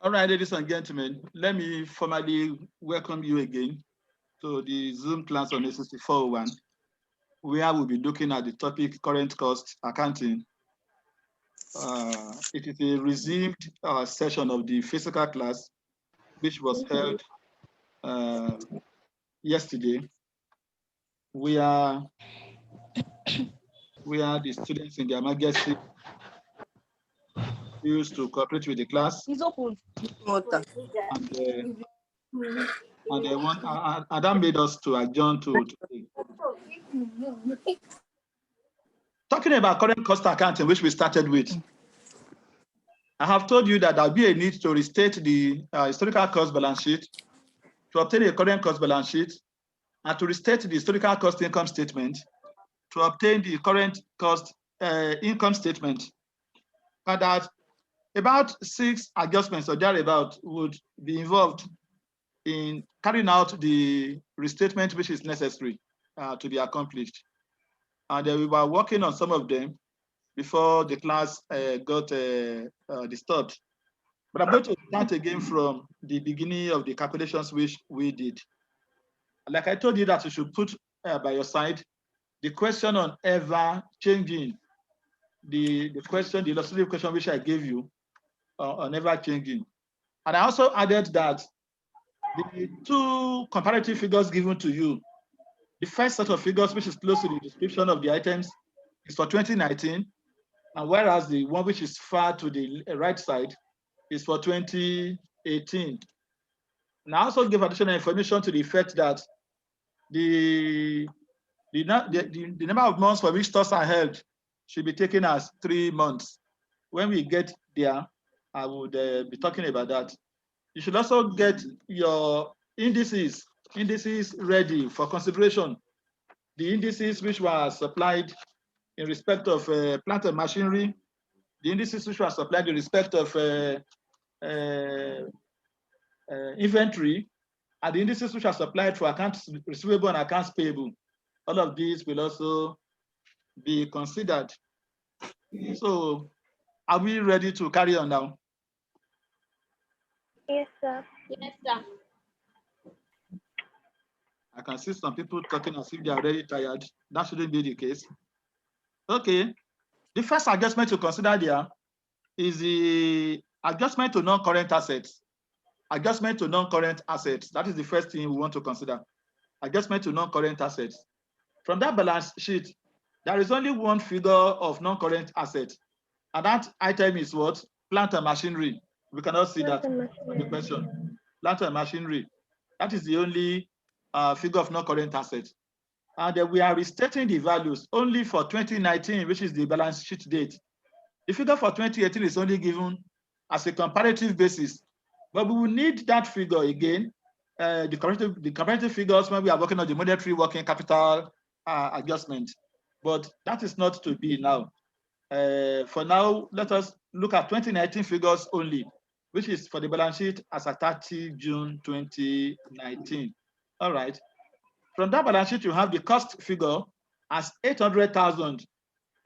All right, ladies and gentlemen, let me formally welcome you again to the Zoom class on ACC 401, where we'll be looking at the topic current cost accounting. It is a resumed session of the physical class, which was held yesterday. We are the students in the Amagesi used to cooperate with the class. It's open. And that made us to adjourn to today. Talking about current cost accounting, which we started with, I have told you that there'll be a need to restate the historical cost balance sheet, to obtain a current cost balance sheet, and to restate the historical cost income statement, to obtain the current cost income statement. And that about 6 adjustments or thereabout would be involved in carrying out the restatement which is necessary to be accomplished. And we were working on some of them before the class got disturbed. But I'm going to start again from the beginning of the calculations which we did. Like I told you that you should put by your side the question on ever changing, the illustrative question which I gave you on ever changing. And I also added that the 2 comparative figures given to you, the first set of figures, which is close to the description of the items, is for 2019, and whereas the one which is far to the right side is for 2018. And I also give additional information to the effect that the number of months for which stores are held should be taken as 3 months. When we get there, I would be talking about that. You should also get your indices ready for consideration. The indices which were supplied in respect of plant and machinery, the indices which were supplied in respect of inventory, and the indices which are supplied for accounts receivable and accounts payable. All of these will also be considered. So, are we ready to carry on now? Yes, sir. Yes, sir. I can see some people talking as if they are already tired. That shouldn't be the case. Okay. The first adjustment to consider there is the adjustment to non-current assets. Adjustment to non-current assets. That is the first thing we want to consider. Adjustment to non-current assets. From that balance sheet, there is only one figure of non-current assets. And that item is what? Plant and machinery. We cannot see that on the question. Plant and machinery. That is the only figure of non-current assets. And we are restating the values only for 2019, which is the balance sheet date. The figure for 2018 is only given as a comparative basis. But we will need that figure again, the comparative figures when we are working on the monetary working capital adjustment. But that is not to be now. For now, let us look at 2019 figures only, which is for the balance sheet as at 30 June 2019. All right. From that balance sheet, you have the cost figure as 800,000,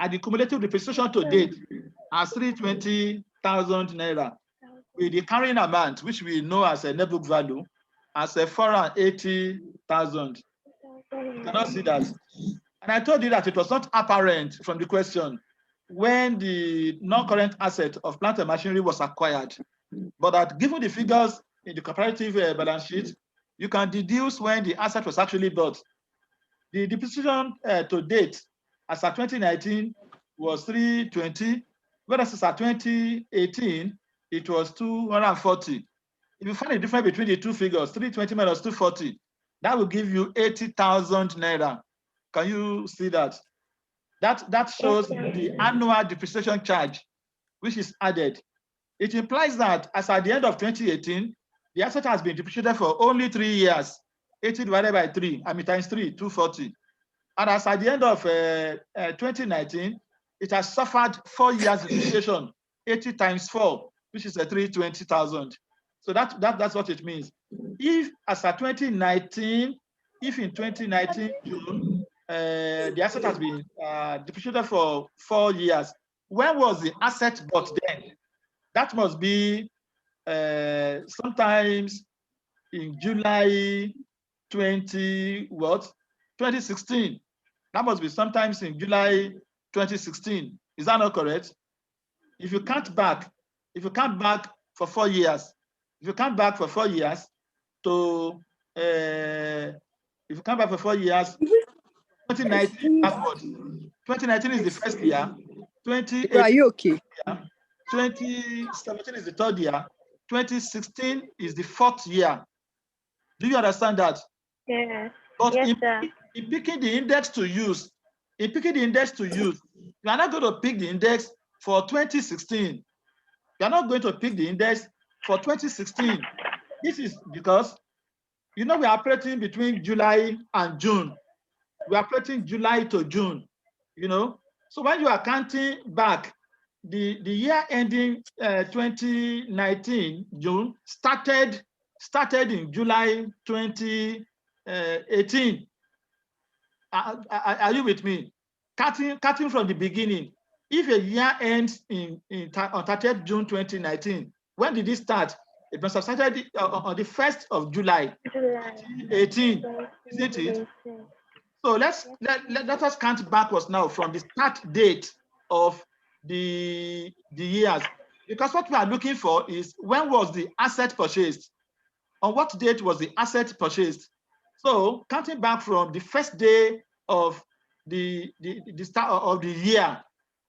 and the cumulative depreciation to date as 320,000 naira, with the carrying amount, which we know as a net book value, as a 480,000. You cannot see that. And I told you that it was not apparent from the question when the non-current asset of plant and machinery was acquired, but that given the figures in the comparative balance sheet, you can deduce when the asset was actually bought. The depreciation to date as at 2019 was 320, whereas as at 2018, it was 240. If you find a difference between the two figures, 320 minus 240, that will give you 80,000 naira. Can you see that? That shows the annual depreciation charge, which is added. It implies that as at the end of 2018, the asset has been depreciated for only 3 years. 80 divided by 3, I mean times 3, 240. And as at the end of 2019, it has suffered 4 years depreciation, 80 times 4, which is a 320,000. So that's what it means. If as at 2019, if in 2019 June, the asset has been depreciated for 4 years, when was the asset bought then? That must be sometimes in July 2016. That must be sometimes in July 2016. Is that not correct? If you count back for 4 years, if you count back for 4 years to if you come back for 4 years, 2019 backward. 2019 is the first year. 2018 Are you okay? 2017 is the third year. 2016 is the fourth year. Do you understand that? Yes. But Yes, in picking the index to use, you are not going to pick the index for 2016. You are not going to pick the index for 2016. This is because, we are operating between July and June. We are operating July to June, So when you are counting back, the year ending 2019 June started in July 2018. Are you with me? Cutting from the beginning. If a year ends on 30th June 2019, when did it start? It must have started on the 1st of July 2018, isn't it? So let us count backwards now from the start date of the years, because what we are looking for is when was the asset purchased? On what date was the asset purchased? So counting back from the first day of the start of the year,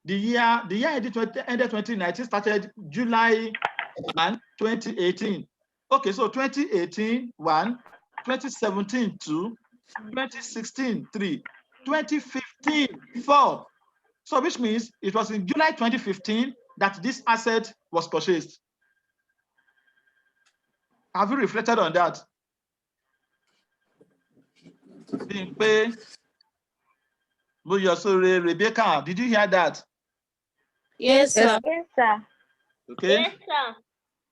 the year ended 2019 started July 1, 2018. Okay, so 2018 1, 2017 2, 2016 3, 2015 4. So which means it was in July 2015 that this asset was purchased. Have you reflected on that? Rebecca, did you hear that? Yes, sir. Yes, sir. Okay. Yes, sir.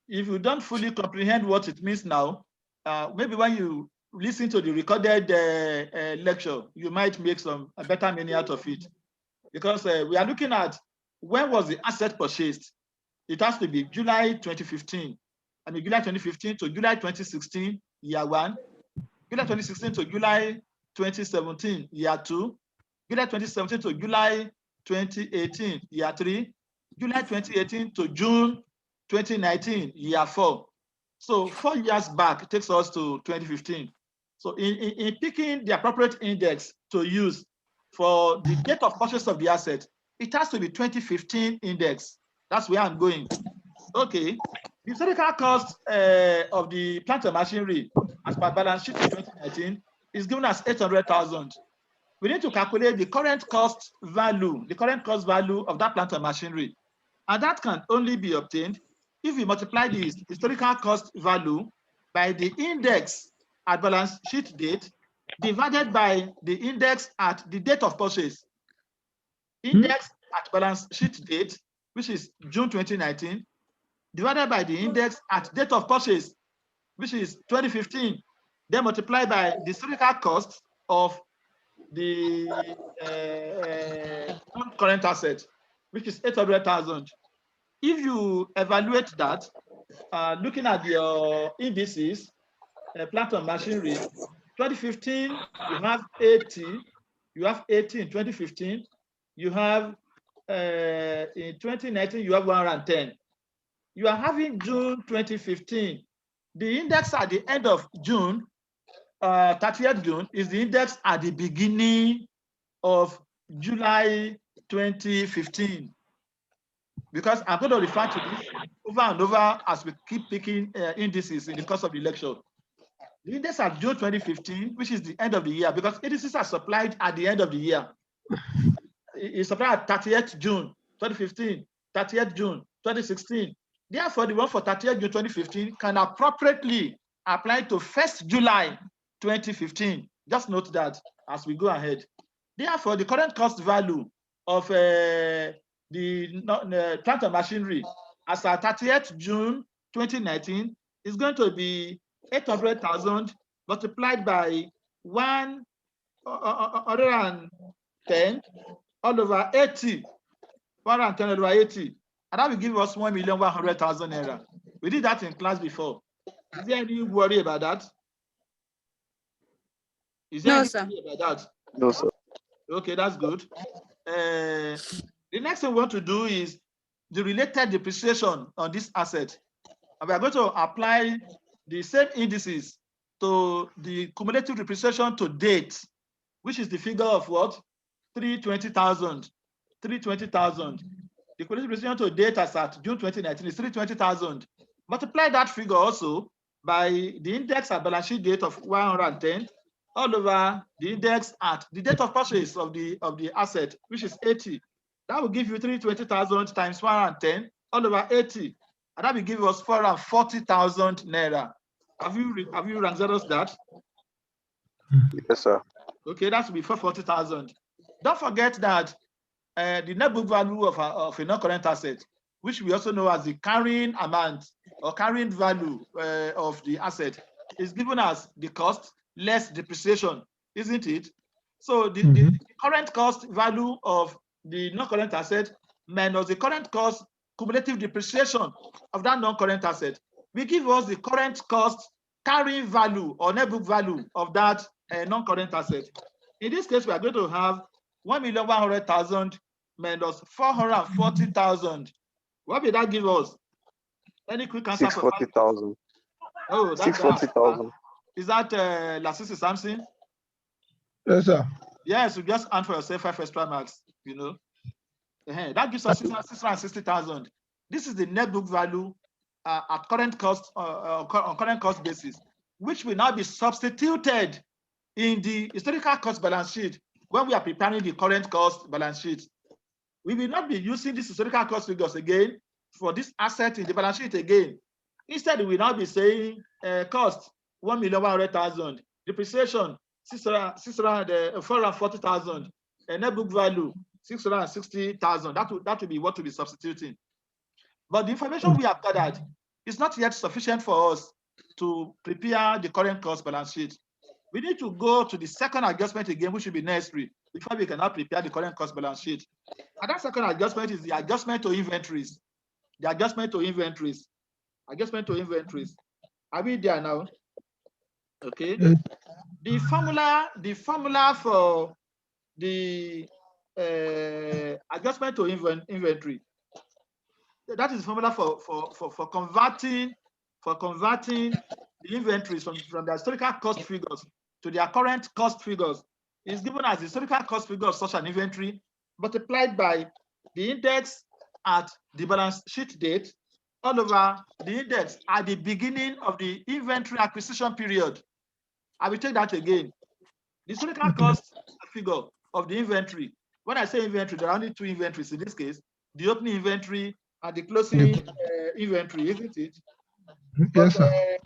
If you don't fully comprehend what it means now, maybe when you listen to the recorded lecture, you might make a better meaning out of it. Because we are looking at when was the asset purchased. It has to be July 2015. I mean, July 2015 to July 2016, year 1. July 2016 to July 2017, year 2. July 2017 to July 2018, year 3. July 2018 to June 2019, year 4. So 4 years back takes us to 2015. So in picking the appropriate index to use for the date of purchase of the asset, it has to be 2015 index. That's where I'm going. Okay. The historical cost of the plant and machinery as per balance sheet in 2019 is given as 800,000. We need to calculate the current cost value of that plant and machinery. And that can only be obtained if we multiply the historical cost value by the index at balance sheet date divided by the index at the date of purchase. Index at balance sheet date, which is June 2019, divided by the index at date of purchase, which is 2015, then multiplied by the historical cost of the non-current asset, which is 800,000. If you evaluate that, looking at your indices, plant and machinery, 2015, you have 80, you have 80 in 2015, you have in 2019, you have 110. You are having June 2015. The index at the end of June, 30th June, is the index at the beginning of July 2015. Because I'm going to refer to this over and over as we keep picking indices in the course of the lecture. The index at June 2015, which is the end of the year, because indices are supplied at the end of the year. It's supplied at 30th June 2015, 30th June 2016. Therefore, the one for 30th June 2015 can appropriately apply to 1st July 2015. Just note that as we go ahead. Therefore, the current cost value of the plant and machinery as at 30th June 2019 is going to be 800,000 multiplied by 110 all over 80. 110 over 80. And that will give us 1,100,000 naira. We did that in class before. Is there any worry about that? Is there No, any sir. worry about that? No, sir. Okay, that's good. The next thing we want to do is the related depreciation on this asset. And we are going to apply the same indices to the cumulative depreciation to date, which is the figure of what? 320,000. 320,000. The cumulative depreciation to date as at June 2019 is 320,000. Multiply that figure also by the index at balance sheet date of 110 all over the index at the date of purchase of the asset, which is 80. That will give you 320,000 times 110 all over 80. And that will give us 440,000 naira. Have you ranked us that? Yes, sir. Okay, that will be 440,000. Don't forget that the net book value of a non-current asset, which we also know as the carrying amount or carrying value of the asset, is given as the cost less depreciation, isn't it? So the current cost value of the non-current asset minus the current cost cumulative depreciation of that non-current asset will give us the current cost carrying value or net book value of that non-current asset. In this case, we are going to have 1,100,000 minus 440,000. What will that give us? Any quick answer? 640,000. Oh, that's 640,000. Is that Lasisi Samson? Yes, sir. Yes, you just answer for yourself 5 extra marks, you know. That gives us 660,000. This is the net book value at current cost on current cost basis, which will now be substituted in the historical cost balance sheet when we are preparing the current cost balance sheet. We will not be using these historical cost figures again for this asset in the balance sheet again. Instead, we will now be saying cost 1,100,000, depreciation 440,000, and net book value 660,000. That will be what we'll be substituting. But the information we have gathered is not yet sufficient for us to prepare the current cost balance sheet. We need to go to the second adjustment again, which will be necessary before we can now prepare the current cost balance sheet. And that second adjustment is the adjustment to inventories. The adjustment to inventories. Adjustment to inventories. Are we there now? Okay. The formula for the adjustment to inventory. That is the formula for converting the inventories from the historical cost figures to their current cost figures. Is given as the historical cost figure of such an inventory multiplied by the index at the balance sheet date all over the index at the beginning of the inventory acquisition period. I will take that again. The historical cost figure of the inventory. When I say inventory, there are only 2 inventories in this case: the opening inventory and the closing inventory, isn't it? Yes, sir.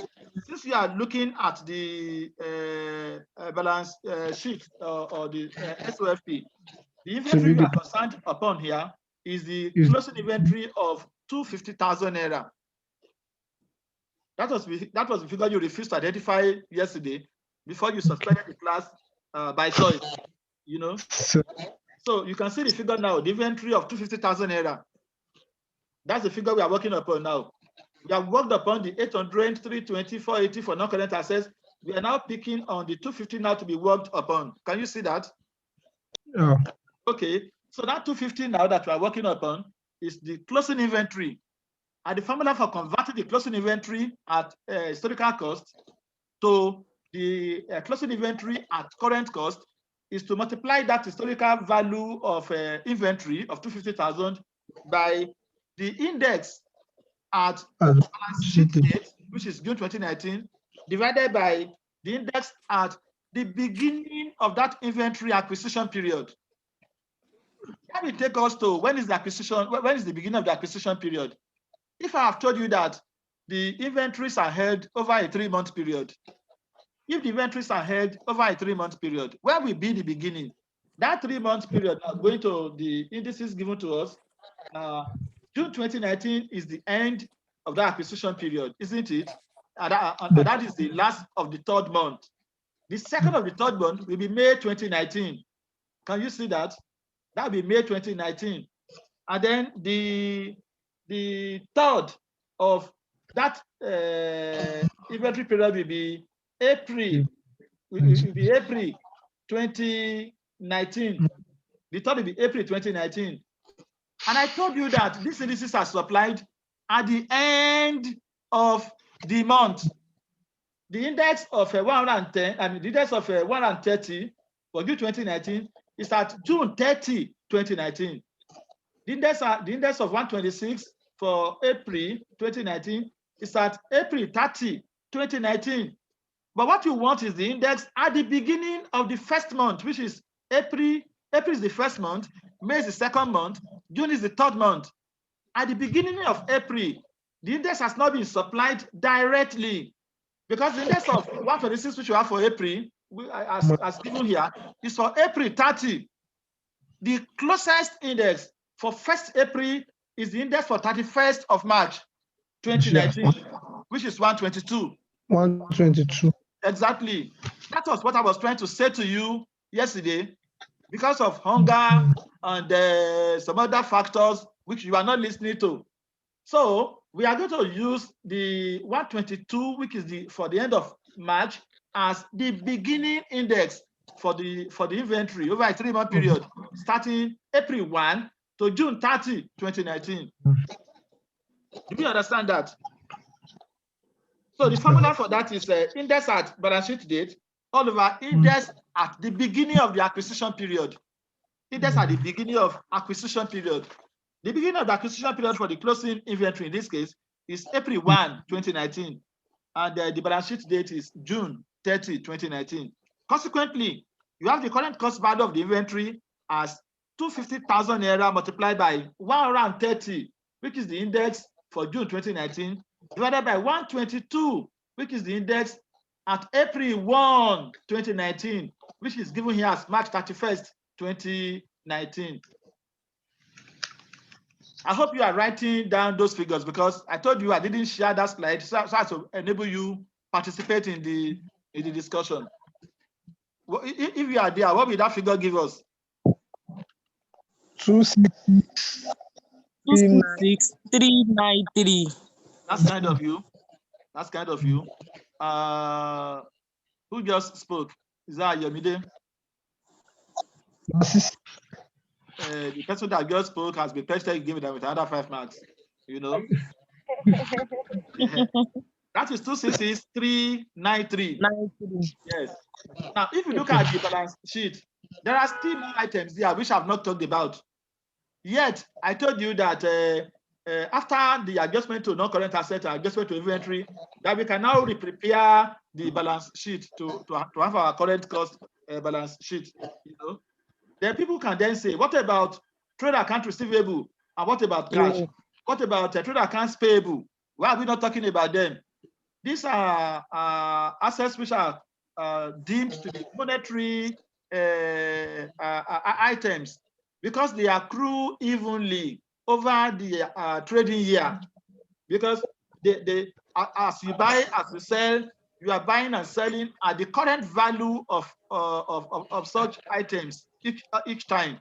Since you are looking at the balance sheet or the SOFP, the inventory we are concerned upon here is the closing inventory of 250,000 naira. That was the figure you refused to identify yesterday before you suspended the class by choice. You know, so you can see the figure now. The inventory of 250,000 naira. That's the figure we are working upon now. We have worked upon the 800, 320, 480 for non-current assets. We are now picking on the 250 now to be worked upon. Can you see that? Yeah. Okay, so that 250 now that we are working upon is the closing inventory. And the formula for converting the closing inventory at historical cost to the closing inventory at current cost is to multiply that historical value of inventory of 250,000 by the index at balance sheet date, which is June 2019, divided by the index at the beginning of that inventory acquisition period. That will take us to when is the beginning of the acquisition period? If I have told you that the inventories are held over a 3-month period, if the inventories are held over a 3-month period, where will be the beginning? That 3-month period, going to the indices given to us, June 2019 is the end of the acquisition period, isn't it? And that is the last of the 3rd month. The second of the 3rd month will be May 2019. Can you see that? That will be May 2019. And then the 3rd of that inventory period will be April. Will be April 2019. The third will be April 2019. And I told you that these indices are supplied at the end of the month. The index of 110, I mean, the index of 130 for June 2019 is at June 30, 2019. The index of 126 for April 2019 is at April 30, 2019. But what you want is the index at the beginning of the first month, which is April. April is the first month, May is the second month, June is the third month. At the beginning of April, the index has not been supplied directly because the index of 126, which you have for April, as given here, is for April 30. The closest index for 1st April is the index for 31st of March 2019, which is 122. 122. Exactly. That was what I was trying to say to you yesterday. Because of hunger and some other factors which you are not listening to. So we are going to use the 122, which is for the end of March, as the beginning index for the inventory over a 3-month period, starting April 1 to June 30, 2019. Do you understand that? So the formula for that is index at balance sheet date all over index at the beginning of the acquisition period. Index at the beginning of acquisition period. The beginning of the acquisition period for the closing inventory in this case is April 1, 2019. And the balance sheet date is June 30, 2019. Consequently, you have the current cost value of the inventory as 250,000 naira multiplied by 130, which is the index for June 2019, divided by 122, which is the index at April 1, 2019, which is given here as March 31st, 2019. I hope you are writing down those figures because I told you I didn't share that slide so as to enable you participate in the discussion. If you are there, what will that figure give us? 26393. That's kind of you. That's kind of you. Who just spoke? Is that Yomide? The person that just spoke has been tested, given them with another 5 marks. You know. That is 26393. Yes. Now, if you look at the balance sheet, there are still more items there which I have not talked about. Yet, I told you that after the adjustment to non-current asset and adjustment to inventory, that we can now prepare the balance sheet to have our current cost balance sheet. You know, then people can then say, what about trade account receivable and what about cash? What about trade accounts payable? Why are we not talking about them? These are assets which are deemed to be monetary items because they accrue evenly over the trading year. Because as you buy, as you sell, you are buying and selling at the current value of such items each time.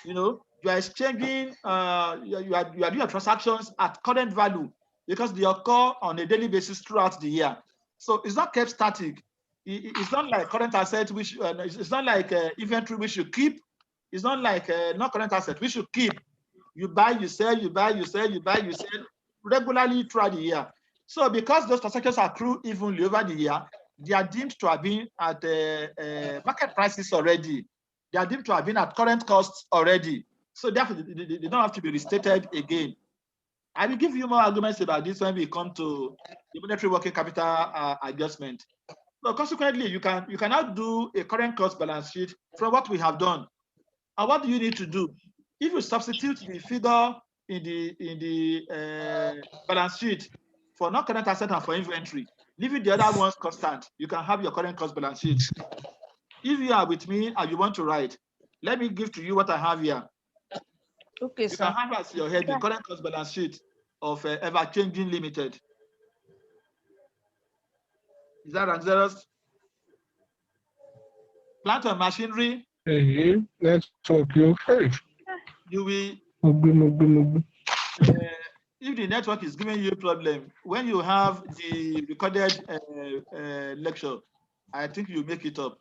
You know, you are exchanging, you are doing transactions at current value because they occur on a daily basis throughout the year. So it's not kept static. It's not like current asset, which it's not like inventory we should keep. It's not like not current asset we should keep. You buy, you sell, you buy, you sell, you buy, you sell regularly throughout the year. So because those transactions accrue evenly over the year, they are deemed to have been at market prices already. They are deemed to have been at current costs already. So therefore, they don't have to be restated again. I will give you more arguments about this when we come to the monetary working capital adjustment. So consequently, you can now do a current cost balance sheet from what we have done. And what do you need to do? If you substitute the figure in the balance sheet for non-current asset and for inventory, leaving the other ones constant, you can have your current cost balance sheet. If you are with me and you want to write, let me give to you what I have here. Okay, you sir. can have as your head the current cost balance sheet of Ever-Changing Limited. Is that right, Zeros? Plant and machinery. Network, okay. You will if the network is giving you a problem, when you have the recorded lecture, I think you make it up.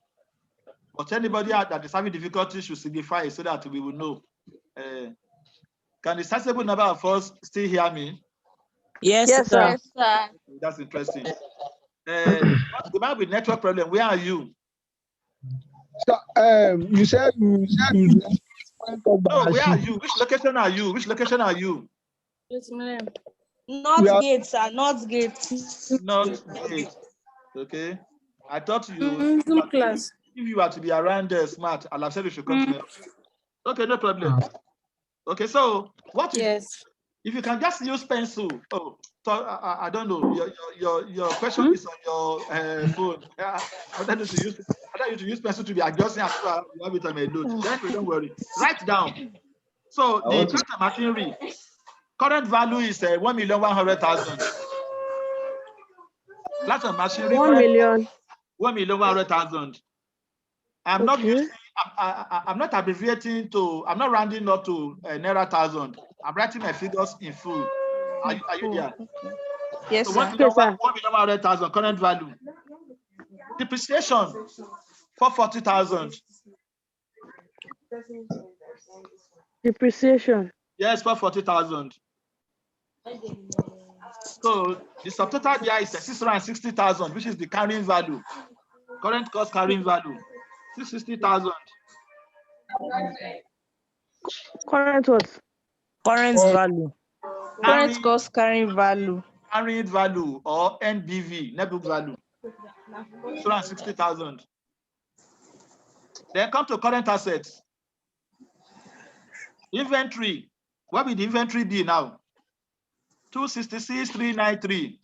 But anybody that is having difficulty should signify so that we will know. Can the sizable number of us still hear me? Yes, Yes, sir. sir. Yes, sir. That's interesting. The man with network problem, where are you? So, you said you No, where are you? Which location are you? Which location are you? Not gate, sir. Not gate. Not gate. Okay. I thought you. Zoom class. If you are to be around smart, I'll have said you should come to me. Okay, no problem. Okay, so what is? Yes. If you can just use pencil. Oh, so I don't know. Your question is on your phone. I want you to use pencil to be adjusting as well. You have it on a note. Don't worry. Write down. So the plant machinery current value is 1,100,000. Plant and machinery. 1 million. 1,100,000. I'm not using. I'm not abbreviating to. I'm not rounding up to naira thousand. I'm writing my figures in full. Are you there? Yes, So sir. 1,100,000 current value. Depreciation 440,000. Depreciation. Yes, 440,000. So the subtotal there is 660,000, which is the carrying value. Current cost carrying value 660,000. Current what? Current value. Current cost carrying value. Carrying value or NBV, net book value. 660,000. Then come to current assets. Inventory. What will the inventory be now? 266,393.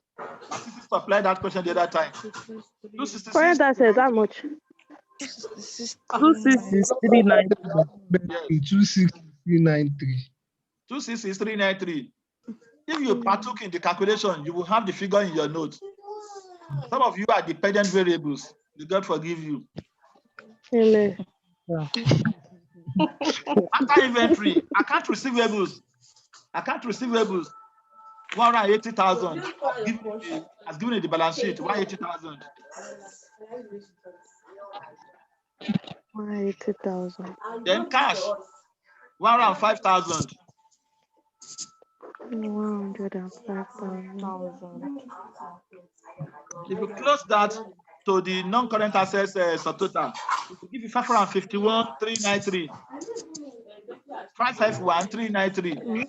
Apply that question the other time. 266. Current assets, how much? 266,393. 26393. 266,393. If you partook in the calculation, you will have the figure in your note. Some of you are dependent variables. May God forgive you. Amen. After inventory, account receivables. 180,000 has given the balance sheet. 180,000. 180,000. Then cash 105,000. 105,000. If you close that to the non-current assets subtotal, it will give you 551,393. 551,393.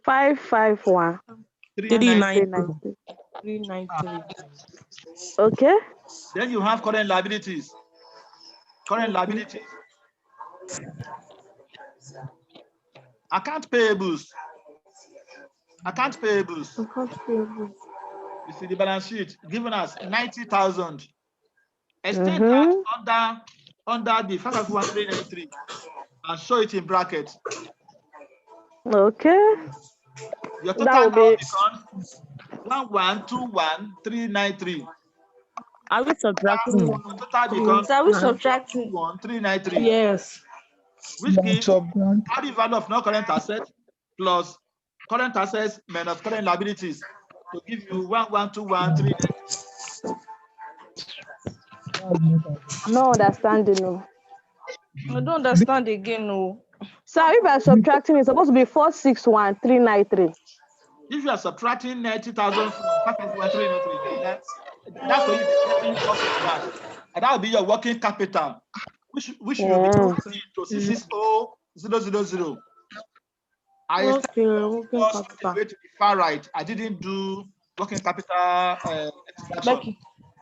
551. 393. Okay. Then you have current liabilities. Current liabilities. Account payables. Account payables. You see the balance sheet given us 90,000. Extend that under the 551,393 and show it in bracket. Okay. Your total now becomes 1,121,393. Are we subtracting? Total becomes Are we subtracting? 1,393. Yes. Which gives carry value of non-current assets plus current assets minus current liabilities to give you 1,121,393. No understanding. No. I don't understand again. No. So if I'm subtracting, it's supposed to be 461,393. If you are subtracting 90,000 from 551,393, that's what you and that will be your working capital, which you will be converting to 660,000. I working capital. Way to the far right. I didn't do working capital extraction.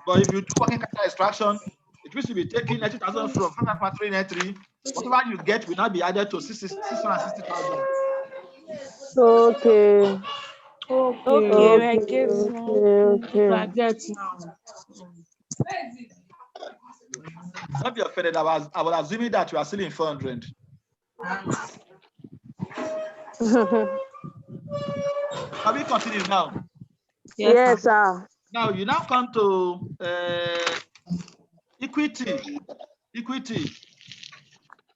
But if you do working capital extraction, it will be taking 90,000 from 551,393. Whatever you get will not be added to 660,000. Okay. Okay, I get Okay. I get now. Don't be offended. I was assuming that you are still in 400. Can we continue now? Yes, sir. Now you now come to equity. Equity.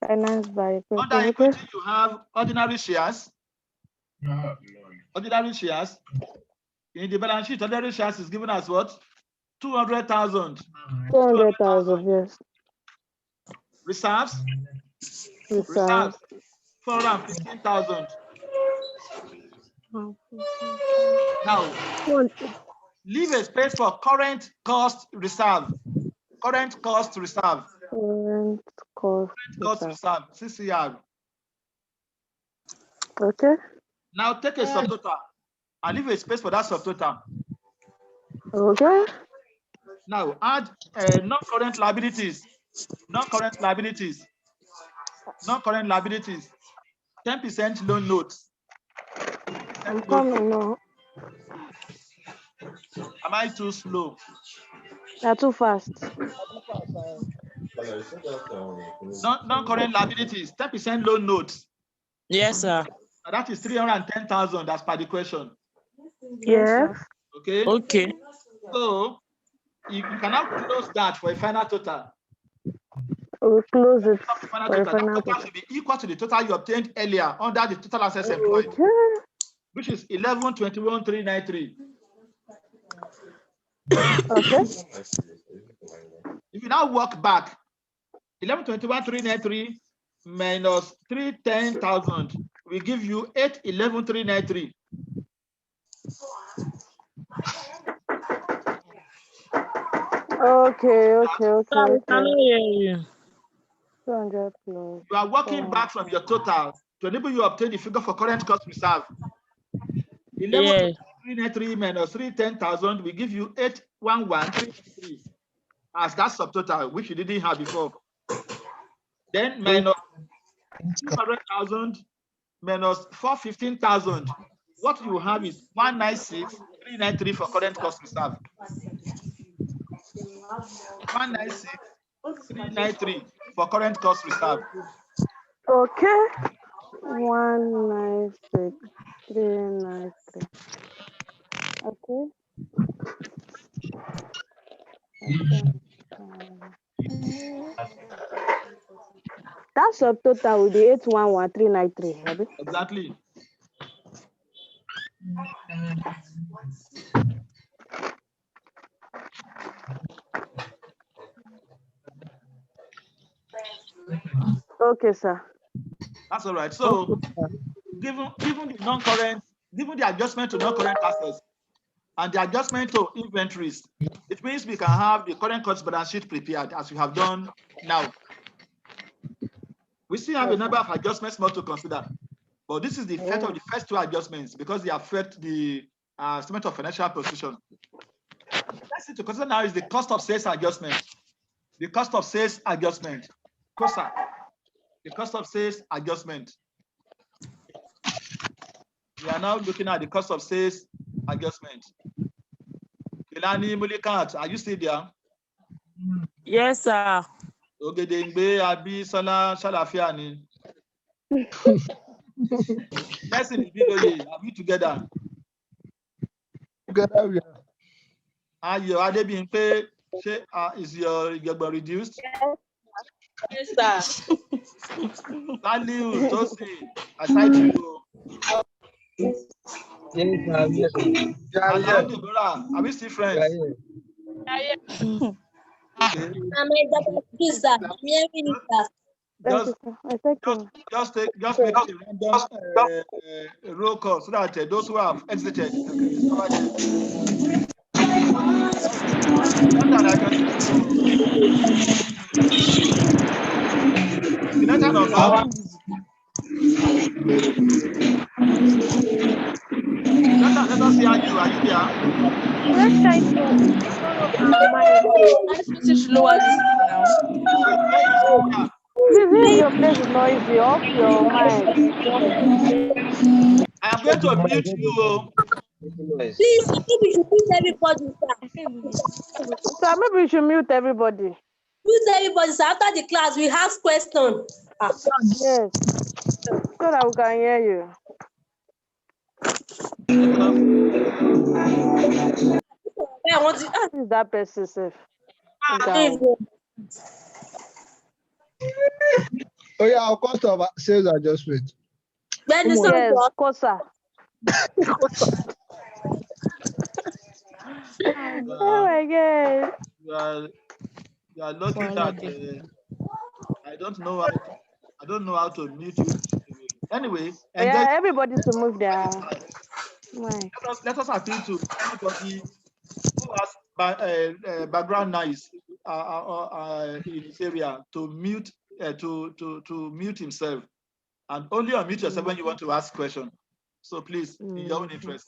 Finance by Under equity, you have ordinary shares. Ordinary shares. In the balance sheet, ordinary shares is given as what? 200,000. 200,000, yes. Reserves. Reserves. 415,000. Now, leave a space for current cost reserve. Current cost reserve. Current cost reserve. CCR. Okay. Now take a subtotal and leave a space for that subtotal. Okay. Now add non-current liabilities. Non-current liabilities. Non-current liabilities. 10% loan notes. I'm coming now. Am I too slow? You're too fast. Non-current liabilities. 10% loan notes. Yes, sir. That is 310,000 as per the question. Yes. Okay. Okay. So you cannot close that for a final total. We'll close it For for a that final total should be equal to the total you obtained earlier under the total assets employed, Okay. which is 11,21,393. Okay. If you now work back, 11,21,393 minus 310,000 will give you 811,393. Okay. I cannot hear you. 200 plus. You are working back from your total to enable you to obtain the figure for current cost reserve. 11,393 minus 310,000 will give you 811,393 as that subtotal, which you didn't have before. Then minus 200,000 minus 415,000. What you have is 196,393 for current cost reserve. 196,393 for current cost reserve. Okay. 196,393. Okay. That subtotal will be 811,393. Exactly. Okay, sir. That's all right. So given the non-current, given the adjustment to non-current assets and the adjustment to inventories, it means we can have the current cost balance sheet prepared as we have done now. We still have a number of adjustments more to consider, but this is the effect of the first two adjustments because they affect the statement of financial position. Next thing to consider now is the cost of sales adjustment. The cost of sales adjustment. COSA. The cost of sales adjustment. We are now looking at the cost of sales adjustment. Kelani Mulikat, are you still there? Yes, sir. Ogedengbe Abisola Shalafia ni. Person Ibiloye, are we together? Together we are. Ayo Adebimpe, is your reduced? Yes, sir. Value, Tosi, aside you. Yes, sir. Yes, sir. Alan Deborah, are we still friends? Okay. Just make a random roll call so that those who have exited can discover them. Not that I can see you. Let us see how you are. You there? Let's try to follow our mind. This lower this now. Please, if your place is noisy, off your mic. I am going to mute you. Please, maybe you mute everybody, sir. So maybe we should mute everybody. Mute everybody, sir. After the class, we ask questions. Yes. So that we can hear you. I want to Is that person safe? Oh yeah, our cost of sales adjustment. Yes, COSA. Oh my God. You are lucky that I don't know how to mute you. Anyway, engage. Yeah, everybody to move their. Why? Let us appeal to anybody who has background noise in this area to mute to mute himself, and only unmute yourself when you want to ask question. So please, in your own interest.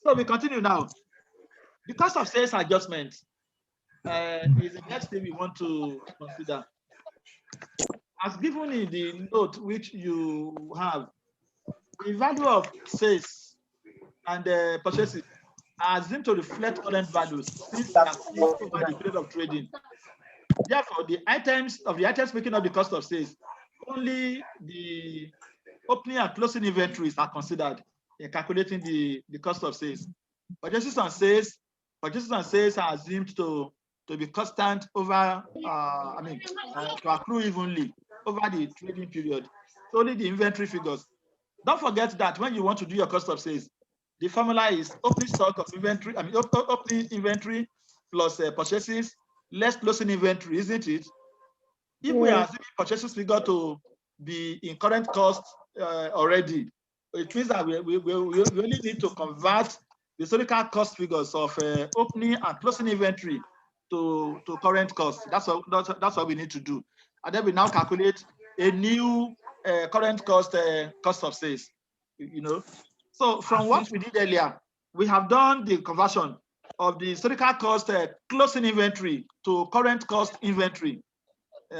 So we continue now. The cost of sales adjustment is the next thing we want to consider. As given in the note which you have, the value of sales and purchases are assumed to reflect current values since they are seen over the period of trading. Therefore, the items making up the cost of sales, only the opening and closing inventories are considered in calculating the cost of sales. Purchases and sales are assumed to be constant over, to accrue evenly over the trading period. So only the inventory figures. Don't forget that when you want to do your cost of sales, the formula is opening stock of inventory, opening inventory plus purchases less closing inventory, isn't it? If we are assuming purchases figure to be in current cost already, it means that we only need to convert the historical cost figures of opening and closing inventory to current cost. That's what we need to do. And then we now calculate a new current cost of sales. You know, so from what we did earlier, we have done the conversion of the historical cost closing inventory to current cost inventory.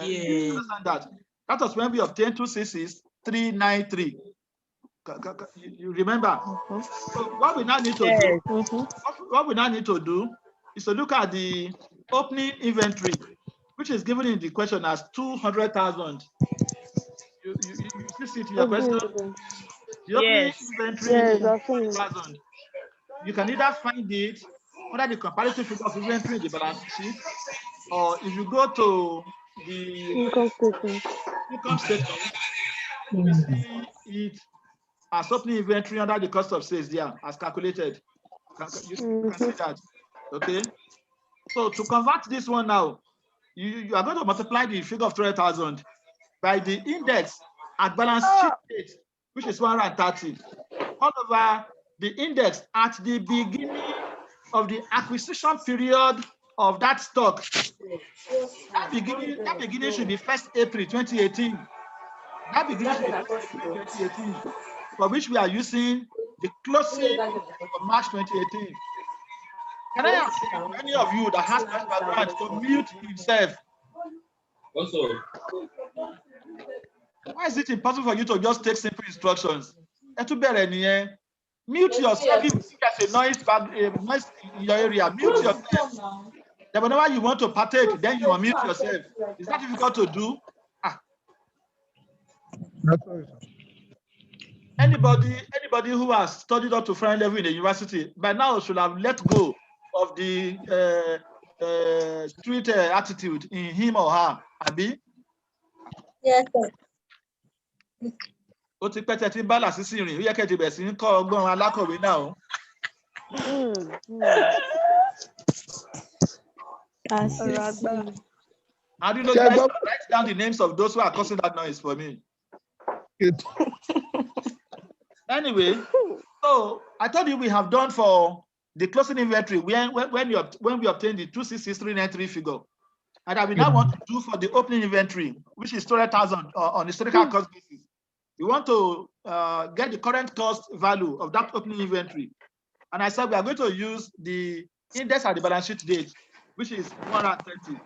You understand that? That was when we obtained 266,393. You remember? So what we now need to do, what we now need to do is to look at the opening inventory, which is given in the question as 200,000. You see it in your question? The opening inventory is 200,000. You can either find it under the comparative figure of inventory in the balance sheet, or if you go to the income statement, you will see it as opening inventory under the cost of sales there, as calculated. You can see that. Okay. So to convert this one now, you are going to multiply the figure of 200,000 by the index at balance sheet date, which is 130, all over the index at the beginning of the acquisition period of that stock. That beginning should be 1st April 2018. That beginning should be 1st April 2018, for which we are using the closing of March 2018. Can I ask any of you that has that background to mute himself? Also, why is it impossible for you to just take simple instructions? Mute yourself. If there's a noise in your area, mute yourself. Then whenever you want to partake, then you unmute yourself. Is that difficult to do? Anybody who has studied up to final level in the university by now should have let go of the street attitude in him or her. Abi? Yes, sir. Ó ti pẹ́ tẹ́ tí ń bá làṣìṣì rìn, ó yẹ kẹ́ ti bẹ̀rẹ̀ sí ń kọ́ ọgbọ́n alákọ̀wé náà o. How do you know guys write down the names of those who are causing that noise for me? Anyway, so I told you we have done for the closing inventory when we obtained the 266,393 figure. And that we now want to do for the opening inventory, which is 200,000 on historical cost basis. We want to get the current cost value of that opening inventory. And I said we are going to use the index at the balance sheet date, which is 130.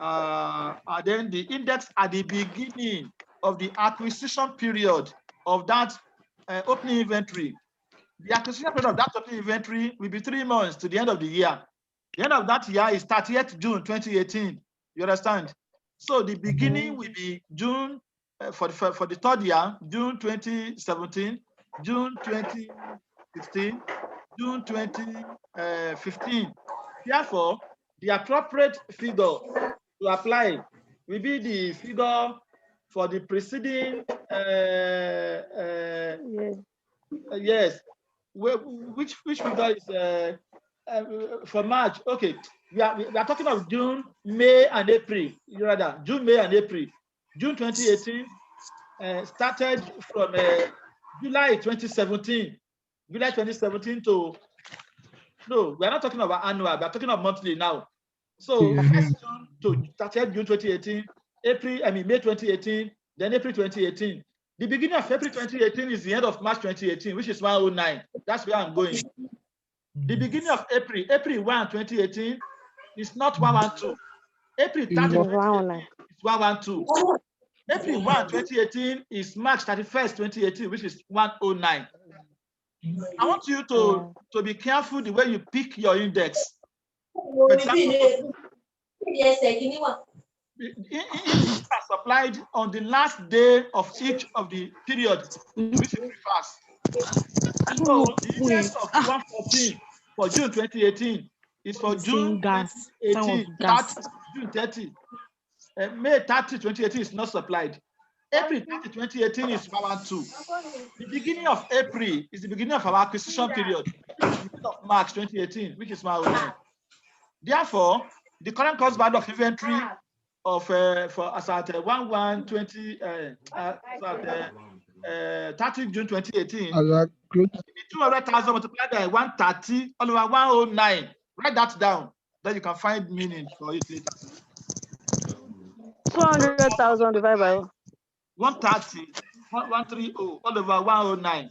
And then the index at the beginning of the acquisition period of that opening inventory. The acquisition period of that opening inventory will be 3 months to the end of the year. The end of that year is 30th June 2018. You understand? So the beginning will be June for the third year, June 2017, June 2016, June 2015. Therefore, the appropriate figure to apply will be the figure for the preceding yes, which figure is for March? Okay, we are talking of June, May, and April. Rather, June, May, and April. June 2018 started from July 2017. July 2017 to no, we are not talking about annual. We are talking of monthly now. So first June to 30th June 2018, May 2018, then April 2018. The beginning of April 2018 is the end of March 2018, which is 109. That's where I'm going. The beginning of April 1, 2018 is not 112. April 30, 2018 is 112. April 1, 2018 is March 31st, 2018, which is 109. I want you to be careful the way you pick your index. For example, it's supplied on the last day of each of the periods, which is refers. So the index of 114 for June 2018 is for June 2018, June 30. May 30, 2018 is not supplied. April 30, 2018 is 112. The beginning of April is the beginning of our acquisition period, the beginning of March 2018, which is 109. Therefore, the current cost value of inventory of for as at 30 June 2018, 200,000 multiplied by 130 all over 109. Write that down, then you can find meaning for it later. 200,000 divided by 130, 130 all over 109.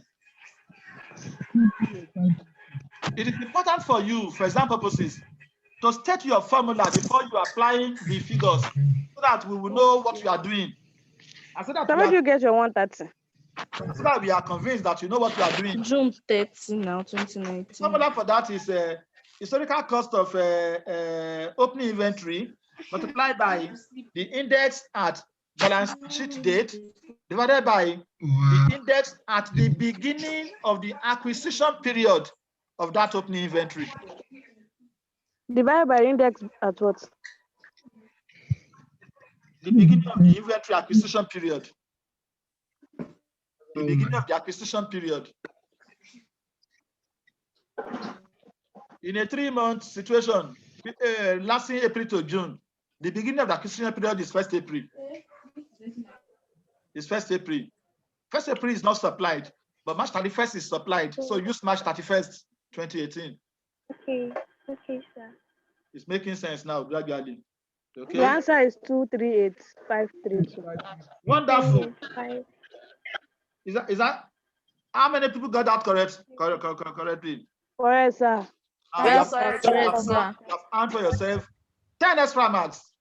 It is important for you, for example purposes, to state your formula before you are applying the figures, so that we will know what you are doing. And so that where do you get your 130? So that we are convinced that you know what you are doing. June 30 now, 2019. The formula for that is historical cost of opening inventory multiplied by the index at balance sheet date divided by the index at the beginning of the acquisition period of that opening inventory. Divided by index at what? The beginning of the inventory acquisition period. The beginning of the acquisition period. In a 3-month situation, lasting April to June, the beginning of the acquisition period is 1st April. It's 1st April. 1st April is not supplied, but March 31st is supplied. So use March 31st, 2018. Okay, sir. It's making sense now, gradually. Okay. The answer is 238,532. Wonderful. Is that how many people got that correctly? Correct, sir. Yes, sir. Correct, sir. You have earned for yourself 10 extra marks.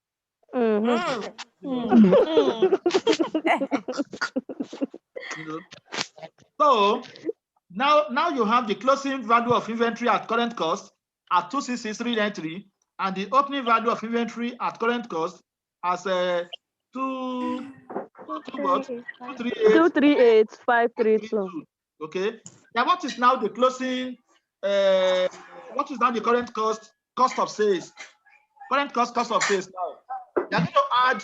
So now you have the closing value of inventory at current cost at 266,393, and the opening value of inventory at current cost as 238,532. Okay. Now what is now the closing? What is now the current cost of sales? Current cost of sales now. You are going to add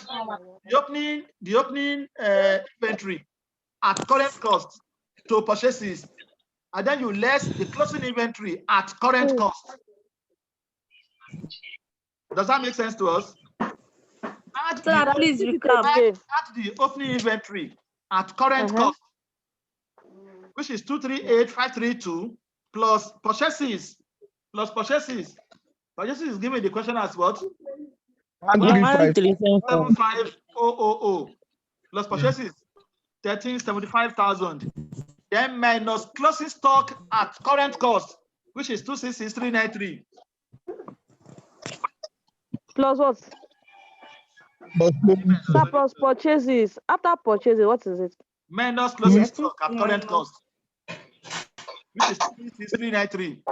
the opening inventory at current cost to purchases, and then you less the closing inventory at current cost. Does that make sense to us? Add Please recap. Add the opening inventory at current cost, which is 238,532 plus purchases. Purchases is given the question as what? 135,000 plus purchases 13,75,000. Then minus closing stock at current cost, which is 266,393. Plus what? Sir, plus purchases. After purchases, what is it? Minus closing stock at current cost, which is 266,393.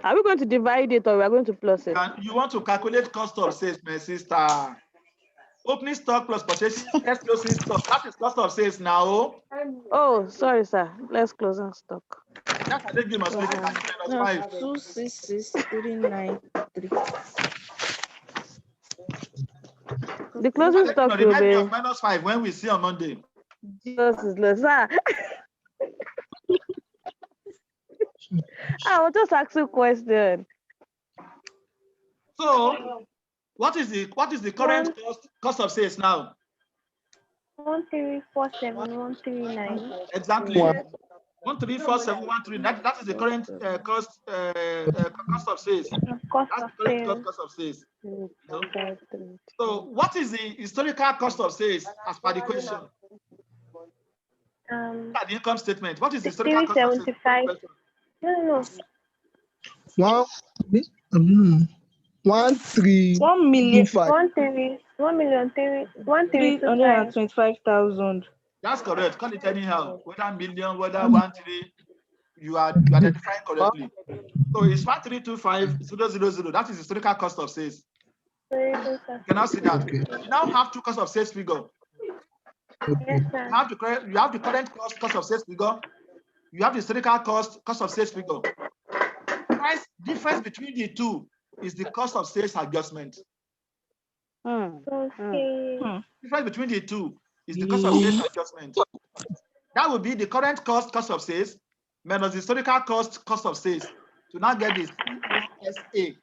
Are we going to divide it or we are going to plus it? And you want to calculate cost of sales, my sister. Opening stock plus purchasing, less closing stock. That is cost of sales now. Oh, sorry, sir. Let's closing stock. That's I think you must make it minus 5. 266,393. The closing stock will be minus 5 when we see on Monday. Jesus is less, sir. I was just asking a question. So, what is the current cost of sales now? 1347139. Exactly. 1347139. That is the current cost of sales. Cost That's of the current sales. cost of sales. So, what is the historical cost of sales as per the question? At the income statement, what is the historical cost of sales? 375. No. 325,000. That's correct. Call it anyhow. Whether million, whether 1,3, you are identifying correctly. So it's 1,325,000. That is the historical cost of sales. You cannot see that. Okay. You now have two cost of sales figure. Yes, sir. You have the current cost of sales figure. You have the historical cost of sales figure. Difference between the two is the cost of sales adjustment. Okay. Difference between the two is the cost of sales adjustment. That would be the current cost of sales minus the historical cost of sales to now get this COSA.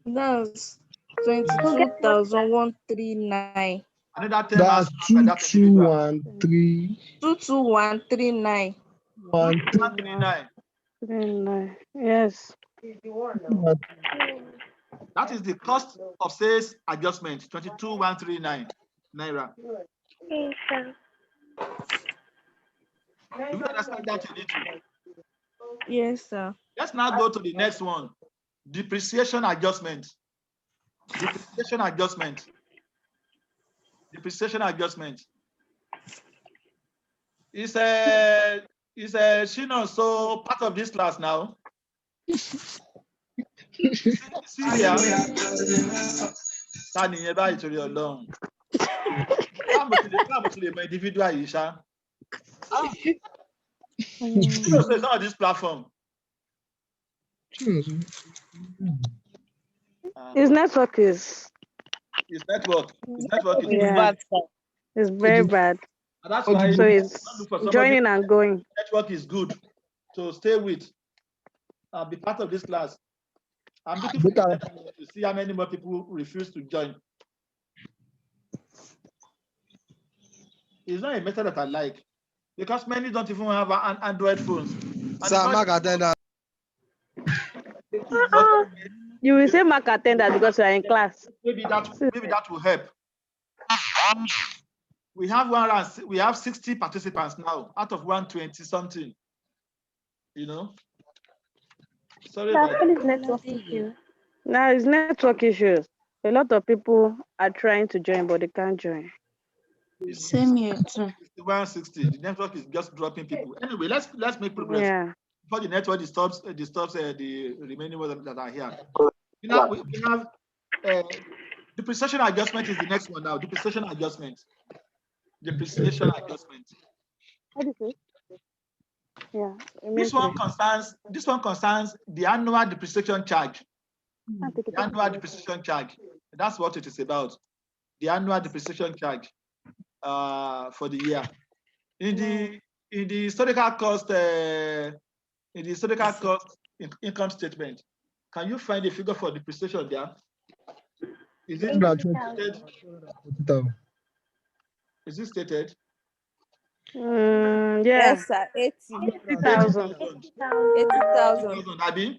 That's 22,139. Another 10 That's 2213. 22,139. 139. Yes. That is the cost of sales adjustment, 22,139 naira. Okay, sir. Do you understand that a little? Yes, sir. Let's now go to the next one. Depreciation adjustment. Depreciation adjustment. Depreciation adjustment. Is Shino so part of this class now? See here. Standing here by to your long. How much my individual Isha? It's on this platform. His network is. His network. Yeah. Bad, it's very bad. And that's why So it's joining and going. Network is good. So stay with. Be part of this class. I'm looking for to see how many more people refuse to join. It's not a method that I like because many don't even have an Android phones. You will say mark attendant because you are in class. Maybe that will help. We have 60 participants now out of 120 something. You know. Sorry about that. Network issue. Now it's network issues. A lot of people are trying to join, but they can't join. Same here too. 160. The network is just dropping people. Anyway, let's make progress. Yeah. Before the network disturbs the remaining ones that are here. We have depreciation adjustment is the next one now. Depreciation adjustment. Depreciation adjustment. What is it? Yeah. This one concerns the annual depreciation charge. The annual depreciation charge. That's what it is about. The annual depreciation charge for the year. In the historical cost income statement, can you find a figure for depreciation there? Is it stated? Is it stated? Yeah. Yes, sir. 80,000. 80,000. Abi?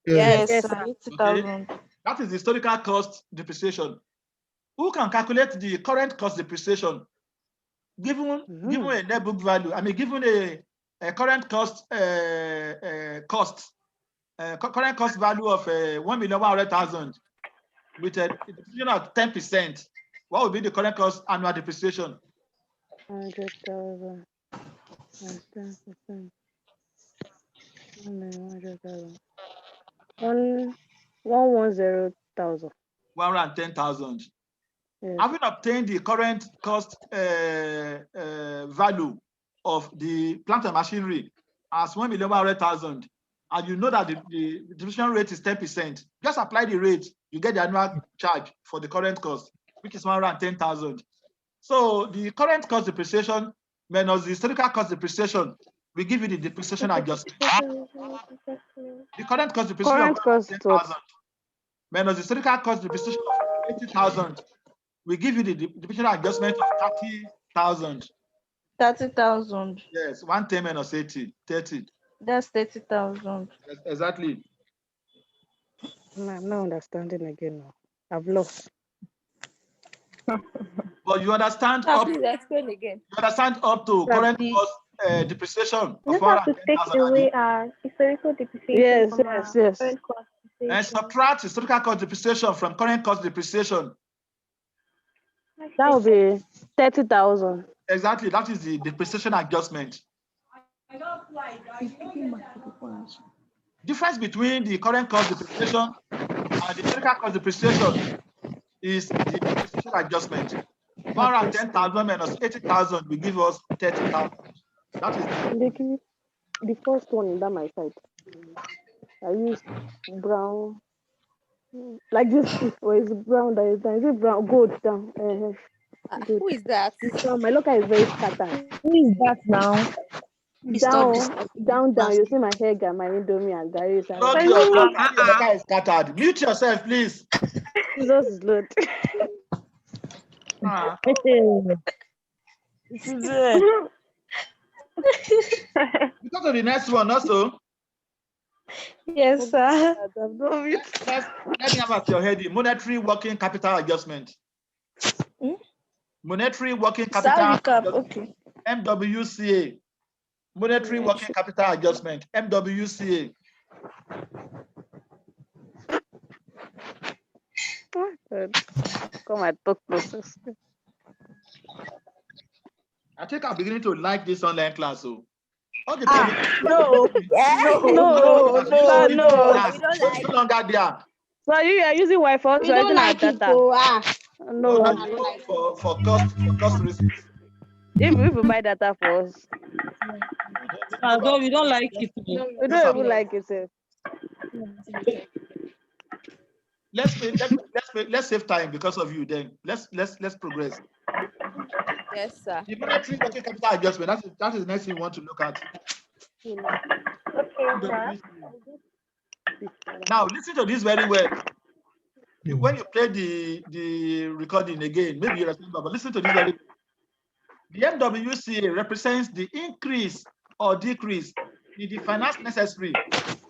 Yes, sir. 80,000. Okay. That is the historical cost depreciation. Who can calculate the current cost depreciation given a net book value? I mean, given a current cost current cost value of 1,100,000 with a depreciation of 10%. What would be the current cost annual depreciation? 100,000. 10%. 100,000. 110,000. 110,000. Yes. Having obtained the current cost value of the plant and machinery as 1,100,000, and you know that the depreciation rate is 10%, just apply the rate, you get the annual charge for the current cost, which is 110,000. So the current cost depreciation minus the historical cost depreciation we give you the depreciation adjustment. Adjustment. The current cost depreciation Current of cost 10,000 minus the historical cost depreciation of 80,000. We give you the depreciation adjustment of 30,000. 30,000. Yes, 110 minus 80, 30. That's 30,000. Exactly. No, I'm not understanding again now. I've lost. But you understand Sir, up, please explain again. you understand up to Sir, current please. cost depreciation You of just have to take 110,000. away our historical depreciation Yes, from yes, our yes. current cost And depreciation. subtract historical cost depreciation from current cost depreciation. That would be 30,000. Exactly, that is the depreciation adjustment. Difference between the current cost depreciation and the historical cost depreciation is the depreciation adjustment. 110,000 minus 80,000 will give us 30,000. That is The first one down my side. I used brown. Like this, or is it brown that is down? Is it brown? Gold down. Good. Who is that? It's brown. My locker is very scattered. Who is that now? Down. You see my hair, got my indomie and Gary. not your locker is scattered. Mute yourself, please. Jesus is Lord. Ah, because of the next one also. Yes, sir. Let me have at your head the monetary working capital adjustment. Hmm? Monetary working Sir, capital recap. adjustment, Okay. MWCA. Monetary working capital adjustment, MWCA. Come and talk process. I think I'm beginning to like this online class. So, okay, No. No. We don't it's like no longer there. So you are using Wi-Fi We to don't writing our like it. data. Oh, No. Okay, for cost reasons. If you buy data for us, No, we don't like it. we don't even like it. Sir. Let's save time because of you. Then let's progress. yes, sir. The monetary working capital adjustment. That is the next thing we want to look at. Okay, sir. Now listen to this very well. When you play the recording again, maybe you remember, but listen to this very well. The MWCA represents the increase or decrease in the finance necessary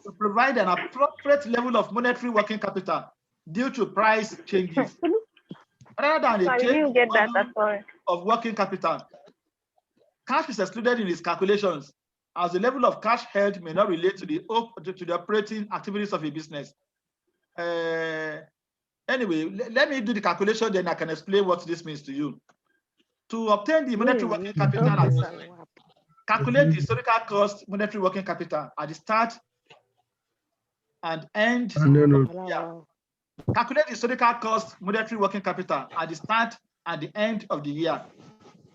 to provide an appropriate level of monetary working capital due to price changes, rather than a I change didn't get that volume at all. of working capital. Cash is excluded in its calculations, as the level of cash held may not relate to the operating activities of a business. Anyway, let me do the calculation, then I can explain what this means to you. To obtain the monetary working capital adjustment, calculate the historical cost monetary working capital at the start and end. Calculate the historical cost monetary working capital at the start and the end of the year.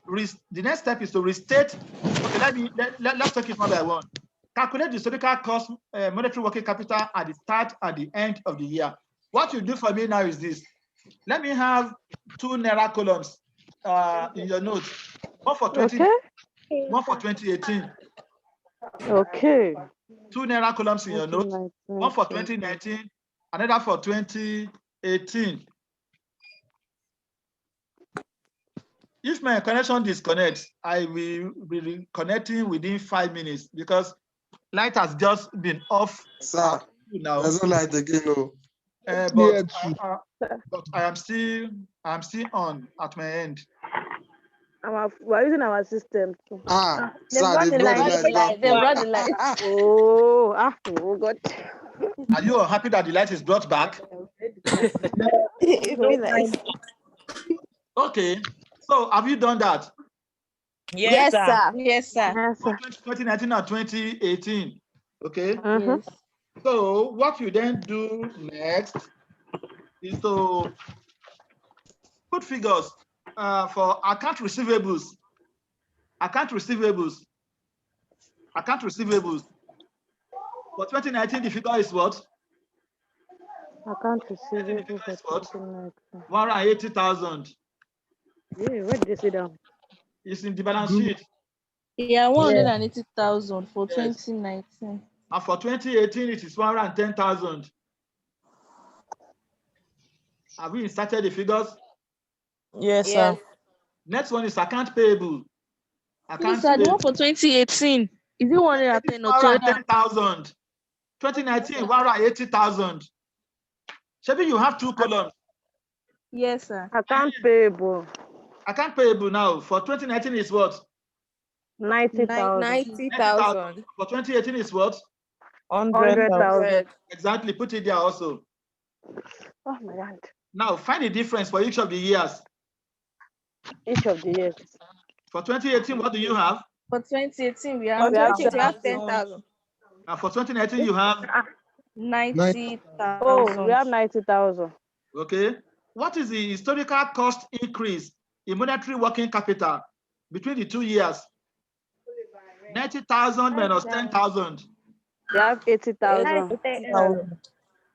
The next step is to restate. Okay, let's take it one by one. Calculate the historical cost monetary working capital at the start and the end of the year. What you do for me now is this. Let me have 2 Naira columns in your notes. One for one for 2018. Okay. 2 Naira columns in your notes. One for 2019, another for 2018. If my connection disconnects, I will be reconnecting within 5 minutes because light has just been off. Sir, now. there's no light again, no. But I am still on at my end. We're using our system too. Sir, they brought the light. They brought the light. Oh God. Are you happy that the light is brought back? Okay. So have you done that? Yes, sir. Yes, sir. 2019 and 2018. Okay. Yes. So what you then do next is to put figures for account receivables. For 2019, the figure is what? Account receivable for 2019. 180,000. Yeah, where did they sit down? It's in the balance sheet. Yeah, 180,000 for 2019. And for 2018, it is 110,000. Have we inserted the figures? Yes, sir. Next one is account payable. Account Sir, the payable. one for 2018, is it 110 or 110,000. 2019, 180,000. Maybe you have two columns. Yes, sir. Account payable. Account payable now for 2019 is what? 90,000. 90,000. For 2018 is what? 100,000. Exactly. Put it there also. Oh my God. Now find the difference for each of the years. Each of the years. For 2018, what do you have? For 2018, we For have 2018, we have 10,000. 10,000. And for 2019, you have 90,000. Oh, we have 90,000. okay. What is the historical cost increase in monetary working capital between the 2 years? 90,000 minus 10,000. We have 80,000. 80,000.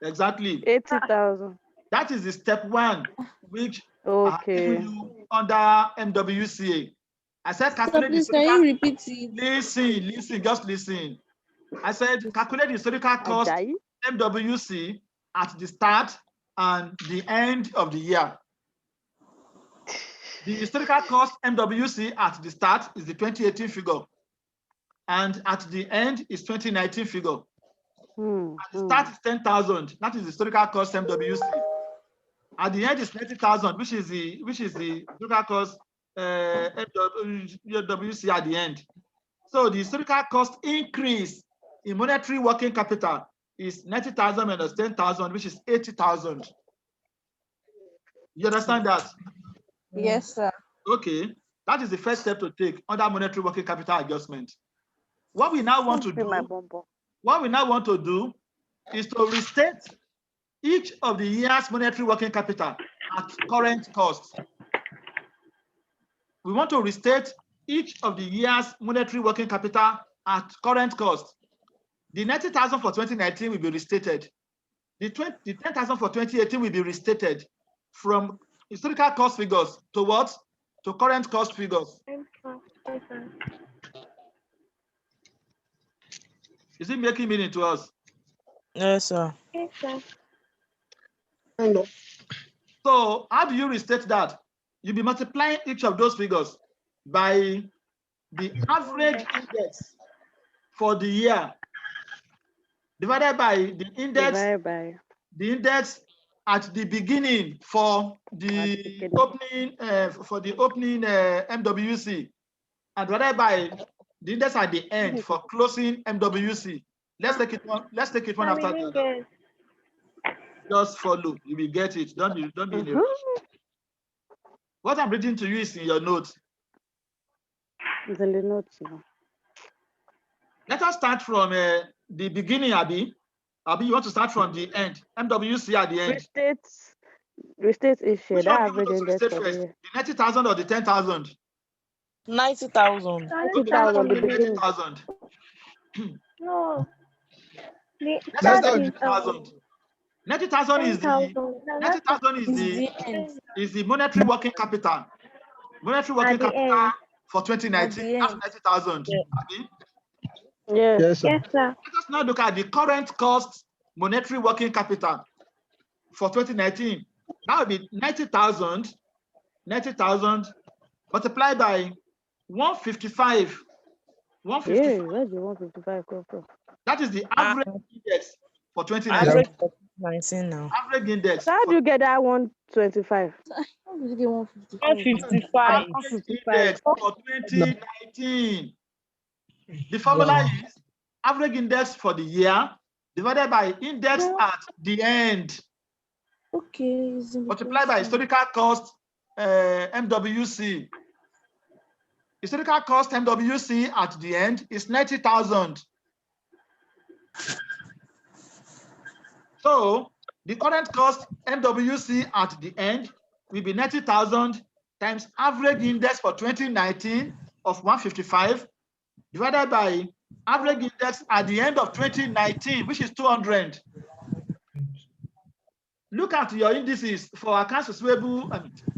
Exactly. 80,000. That is the step one, which I have Okay. given you under MWCA. I said calculate the Please, can you repeat it? Listen, just listen. I said calculate the historical cost Ajayi. MWC at the start and the end of the year. The historical cost MWC at the start is the 2018 figure, and at the end is 2019 figure. At the start is 10,000. That is the historical cost MWC. At the end is 90,000, which is the historical cost MWC at the end. So the historical cost increase in monetary working capital is 90,000 minus 10,000, which is 80,000. You understand that? Yes, sir. Okay, that is the first step to take under monetary working capital adjustment. What we now want to do, is to restate each of the year's monetary working capital at current cost. We want to restate each of the year's monetary working capital at current cost. The 90,000 for 2019 will be restated. The 10,000 for 2018 will be restated from historical cost figures to what? To current cost figures. Is it making meaning to us? Yes, sir. Yes, sir. So how do you restate that? You'll be multiplying each of those figures by the average index for the year divided by the index, the index at the beginning for the opening MWC, and divided by the index at the end for closing MWC. Let's take it one after the other. Just follow, you will get it. Don't be in a rush. What I'm reading to you is in your notes. It's in the notes now. Let us start from the beginning, Abby. Abby, you want to start from the end. MWC at the end. Restate each year. Which That one do you average want to index restate for first? the year. The 90,000 or the 10,000? 90,000. 90,000. The beginning. 90,000. No. Let's That start is with 90,000. 90,000 is the 90,000 is the monetary working capital. Monetary working capital for 2019. That's 90,000. Yes, sir. Yes, sir. Let us now look at the current cost monetary working capital for 2019. That would be 90,000 multiplied by 155. 155. Yeah, where's the 155 come from? That is the average index for 2019. Average for 2019 now. Average index. So how do you get that 125? How did you get 155? 155. Index for 2019. The formula is average index for the year divided by index at the end. Okay. Multiplied by historical cost MWC. Historical cost MWC at the end is 90,000. So the current cost MWC at the end will be 90,000 times average index for 2019 of 155 divided by average index at the end of 2019, which is 200. Look at your indices for accounts receivable.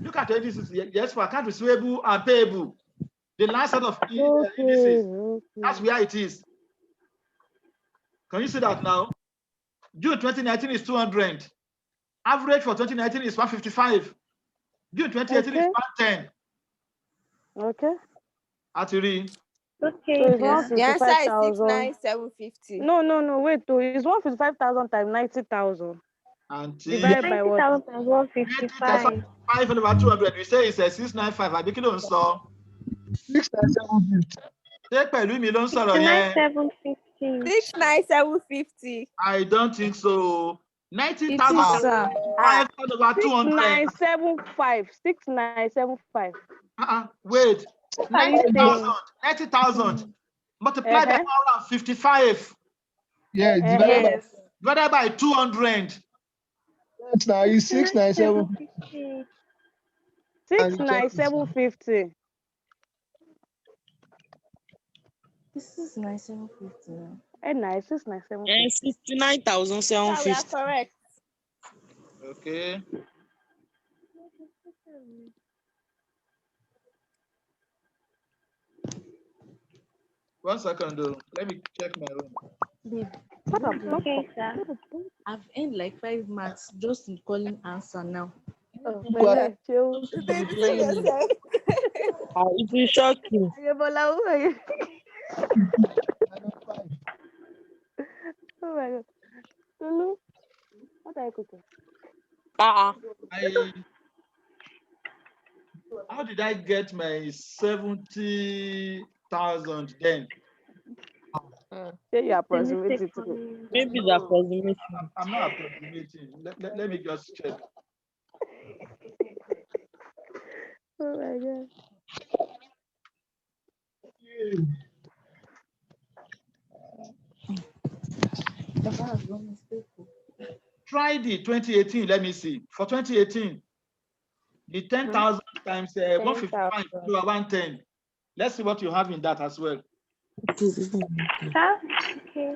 Look at your indices, yes, for accounts receivable and payable. the last set of indices. That's where it is. Can you see that now? June 2019 is 200. Average for 2019 is 155. June 2018 is 110. Okay. Atiri. Okay. So it's Yes. The answer is 155,000. 69750. No. Wait, it's 155,000 times 90,000. Divided by what? 90,000 times 155. 5 over 200. We say it's a 695. I begin on so. 69750. Take pẹ̀lú mi ló ń sọ̀rọ̀ yẹn. 69750. 69750. I don't think so. 90,000 It is, sir. 5 over 200. 6975. 6975. Wait. Are you saying? 90,000 multiplied by 155 Yes, divided by 200. Yes, now it's 69750. 69750. This is 9750. Nice, 69750. 69,750. We are correct. Okay. One second, though. Let me check my room. Okay, sir. I've earned like 5 marks just in calling answer now. Oh, It will shock you. Oh my God. Lulu, what are you cooking? How did I get my 70,000 then? You approximate it. Maybe the approximation. I'm not approximating. Let me just check. Oh my God. Try the 2018. Let me see. For 2018, the 10,000 times 155 to 110. Let's see what you have in that as well. Huh? Okay.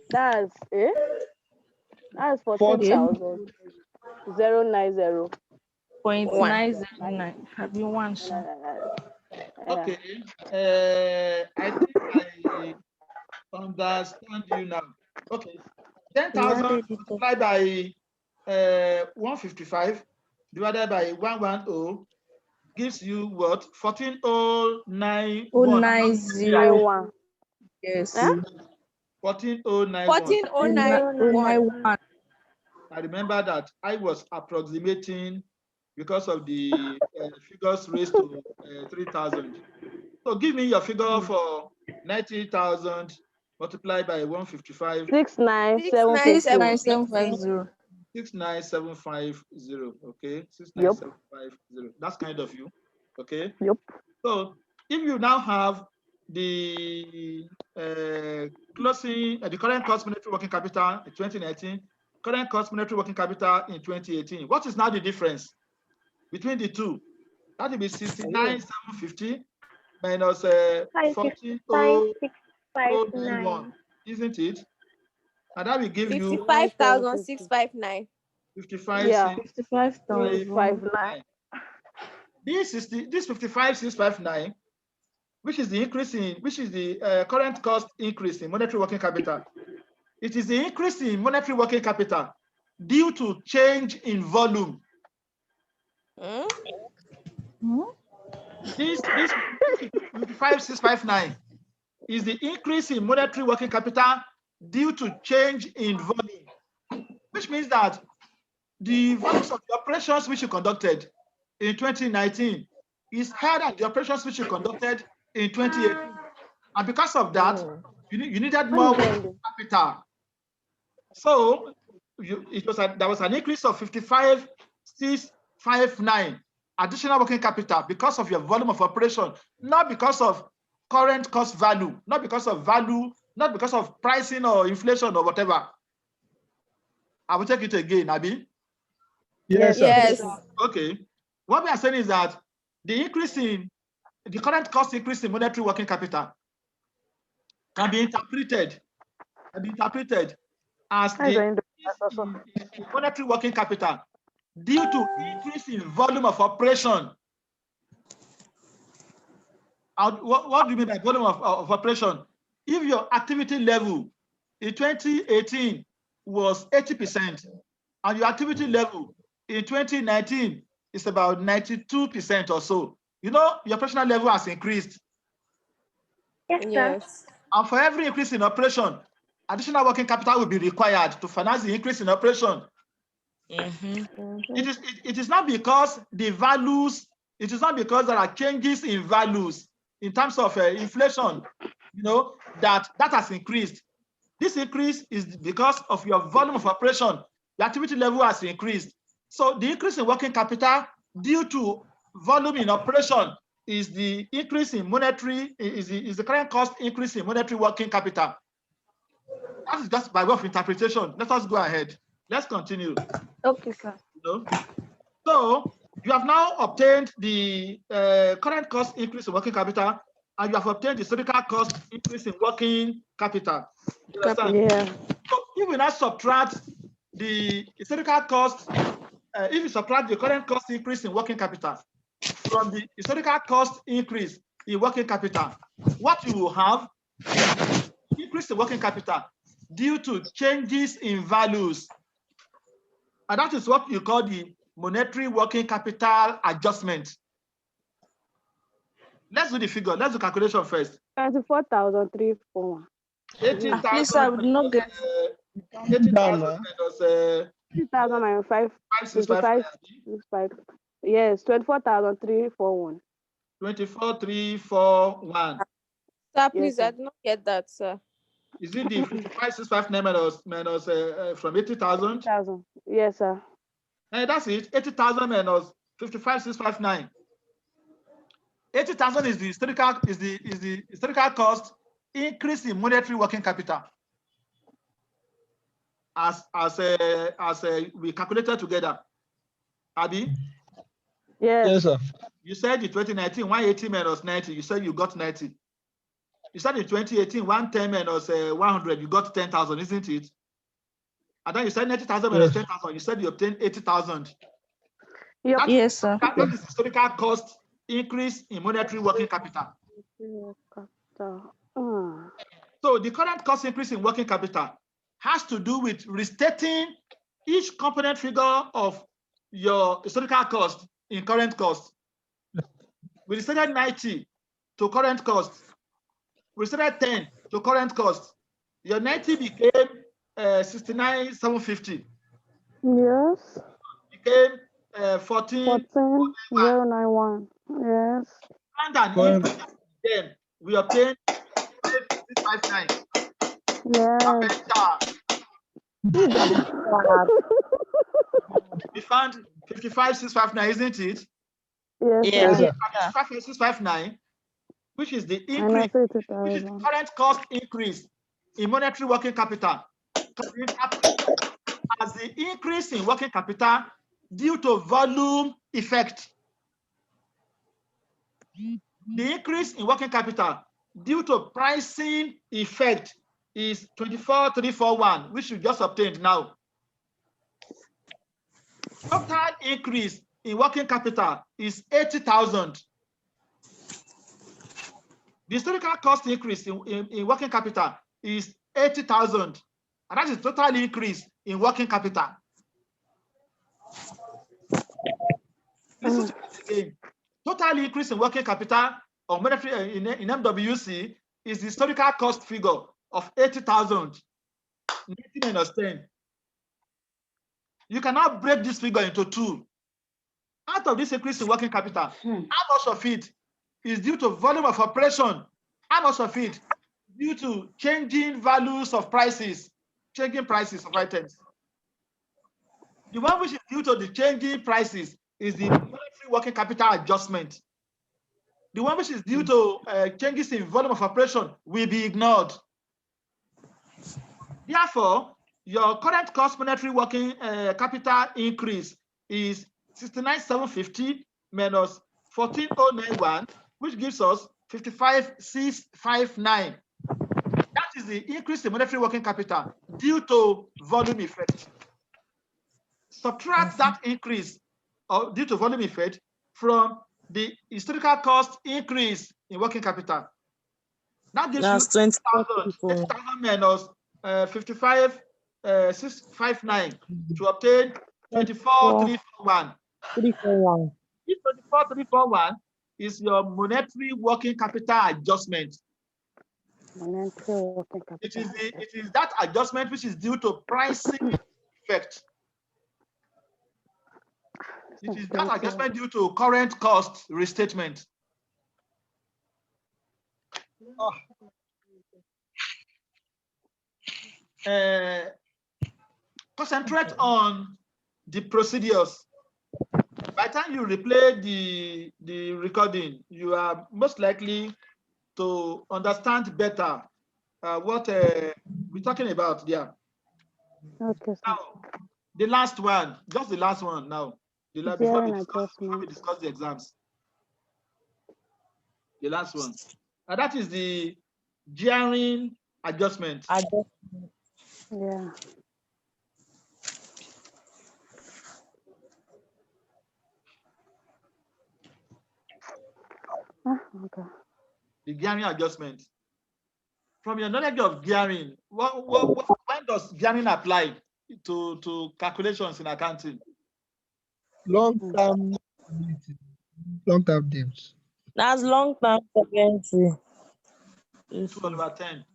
That's it. That's 14,000. 090. 0.909. Have you one, sir? Okay. I think I understand you now. Okay. 10,000 multiplied by 155 divided by 110 gives you what? 14,091. 090. Yes. Huh? 14,091. 14,091. I remember that I was approximating because of the figures raised to 3,000. So give me your figure for 90,000 multiplied by 155. 69750. 69750. Okay, 69750. That's kind of you. Okay. Yep. So if you now have the closing, the current cost monetary working capital in 2019, current cost monetary working capital in 2018, what is now the difference between the two? That will be 69,750 minus 14,091, isn't it? And that will give you 55,659. 55,659. This 55,659, which is the increase in, which is the current cost increase in monetary working capital. It is the increase in monetary working capital due to change in volume. This 55,659 is the increase in monetary working capital due to change in volume, which means that the volumes of the operations which you conducted in 2019 is higher than the operations which you conducted in 2018. And because of that, you needed more working capital. So there was an increase of 55,659 additional working capital because of your volume of operation, not because of current cost value, not because of value, not because of pricing or inflation or whatever. I will take it again, Abi. Yes, Yes. Okay. What we are saying is that the increase in the current cost increase in monetary working capital can be interpreted as the increase in monetary working capital due to increase in volume of operation. What do you mean by volume of operation? If your activity level in 2018 was 80%, and your activity level in 2019 is about 92% or so, you know your operational level has increased. Yes, sir. Yes. And for every increase in operation, additional working capital will be required to finance the increase in operation. It is not because the values, it is not because there are changes in values in terms of inflation, you know, that has increased. This increase is because of your volume of operation. The activity level has increased. So the increase in working capital due to volume in operation is the increase in monetary, is the current cost increase in monetary working capital. That is just by way of interpretation. Let us go ahead. Let's continue. Okay, sir. So you have now obtained the current cost increase in working capital, and you have obtained the historical cost increase in working capital. You understand? Yeah. So if we now subtract the historical cost, if you subtract the current cost increase in working capital from the historical cost increase in working capital, what you will have is increase in working capital due to changes in values. And that is what you call the monetary working capital adjustment. Let's do the figure. Let's do calculation first. 24,341. 18,000. Please, I would not get 18,000 minus 3,000 minus 565. Yes, 24,341. 24,341. Sir, please, sir. I did not get that, sir. Is it the 55,659 minus from 80,000? 1,000. Yes, sir. That's it. 80,000 minus 55,659. 80,000 is the historical cost increase in monetary working capital. As we calculated together. Abi? Yes, sir. You said in 2019, 180 minus 90, you said you got 90. You said in 2018, 110 minus 100, you got 10,000, isn't it? And then you said 90,000 minus 10,000, you said you obtained 80,000. Yep. Yes, sir. That is historical cost increase in monetary working capital. So the current cost increase in working capital has to do with restating each component figure of your historical cost in current cost. We restated 90 to current cost. We restated 10 to current cost. Your 90 became 69,750. Yes. Became 14,091. Yes. And then we obtained 5,659. Yes. We found 55,659, isn't it? Yes. 55,659, which is the increase, which is the current cost increase in monetary working capital, as the increase in working capital due to volume effect. The increase in working capital due to pricing effect is 24,341, which we just obtained now. Total increase in working capital is 80,000. The historical cost increase in working capital is 80,000, and that is total increase in working capital. Listen to this again. Total increase in working capital or monetary in MWC is the historical cost figure of 80,000. 90 minus 10. You cannot break this figure into two. Out of this increase in working capital, how much of it is due to volume of operation? How much of it due to changing values of prices, changing prices of items? The one which is due to the changing prices is the monetary working capital adjustment. The one which is due to changes in volume of operation will be ignored. Therefore, your current cost monetary working capital increase is 69,750 minus 14,091, which gives us 55,659. That is the increase in monetary working capital due to volume effect. Subtract that increase due to volume effect from the historical cost increase in working capital. That gives That's you 20,000. 8,000 minus 55, 659 to obtain 24,341. 341. This 24,341 is your monetary working capital adjustment. Monetary working It capital. is that adjustment which is due to pricing effect. It is that adjustment due to current cost restatement. Concentrate on the procedures. By the time you replay the recording, you are most likely to understand better what we're talking about there. Okay, sir. Now, the last one, just the last one now. Before we discuss the exams. The last one. And that is the gearing adjustment. Yeah. Okay. The gearing adjustment. From your knowledge of gearing, when does gearing apply to calculations in accounting? Long-term debt. That's long-term security. 2/10.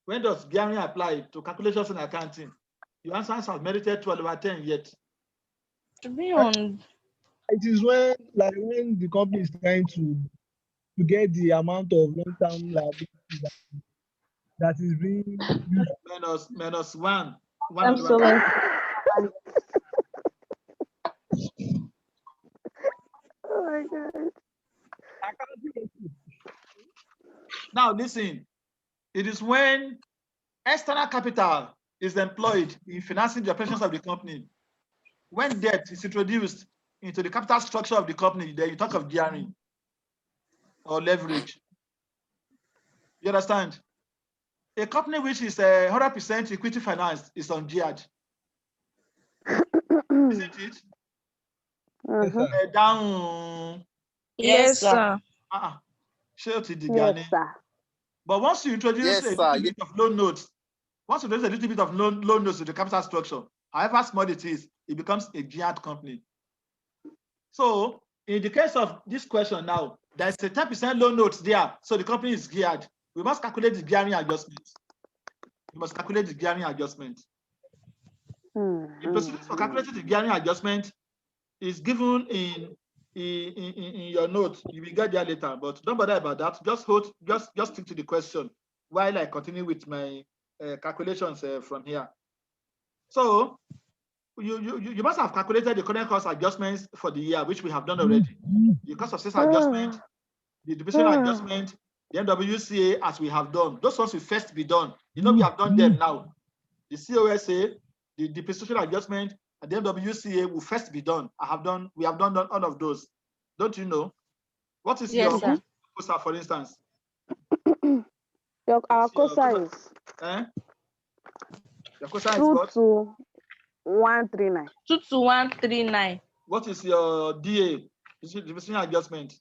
When does gearing apply to calculations in accounting? Your answers have merited 2/10 yet. To be on. It is when the company is trying to get the amount of long-term liability that is being used. Minus 1. Absolutely. Oh my God. Now listen, it is when external capital is employed in financing the operations of the company. When debt is introduced into the capital structure of the company, then you talk of gearing or leverage. You understand? A company which is 100% equity financed is ungeared. Isn't it? Down. Yes, sir. Yes, sir. But once you introduce Yes, a little bit of loan notes, to the capital structure, however small it is, it becomes a geared company. So in the case of this question now, there's a 10% loan notes there, so the company is geared. We must calculate the gearing adjustment. The procedure for calculating the gearing adjustment is given in your notes. You will get there later, but don't bother about that. Just stick to the question while I continue with my calculations from here. So you must have calculated the current cost adjustments for the year, which we have done already. The cost of sales adjustment, the depreciation adjustment, the MWCA, as we have done. Those ones will first be done. We have done them now. The COSA, the depreciation adjustment, and the MWCA will first be done. We have done all of those. Don't you know? What is your COSA, for instance? Our COSA is your COSA is what? 22139. 22139. What is your DA? Depreciation adjustment?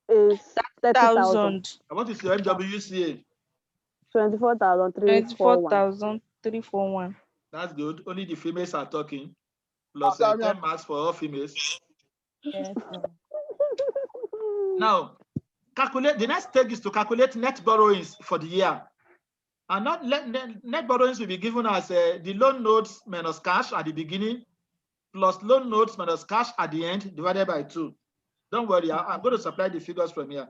Is 30,000. And what is your MWCA? 24,341. That's good. Only the females are talking. Plus 10 marks for all females. Yes, now, the next stage is to calculate net borrowings for the year. And net borrowings will be given as the loan notes minus cash at the beginning, plus loan notes minus cash at the end, divided by 2. Don't worry, I'm going to supply the figures from here.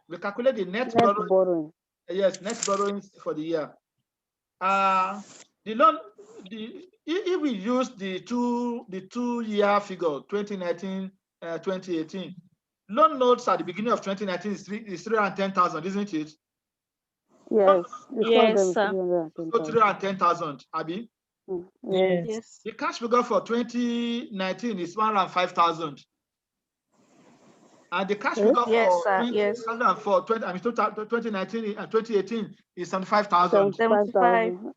We calculate the net borrowing. Yes, net borrowings for the year. If we use the two-year figure, 2019, 2018, loan notes at the beginning of 2019 is 310,000, isn't it? Yes. Yes, sir. So 310,000, Abby. Yes. The cash figure for 2019 is 105,000. And the cash figure for 2019 and 2018 is 75,000. 75,000.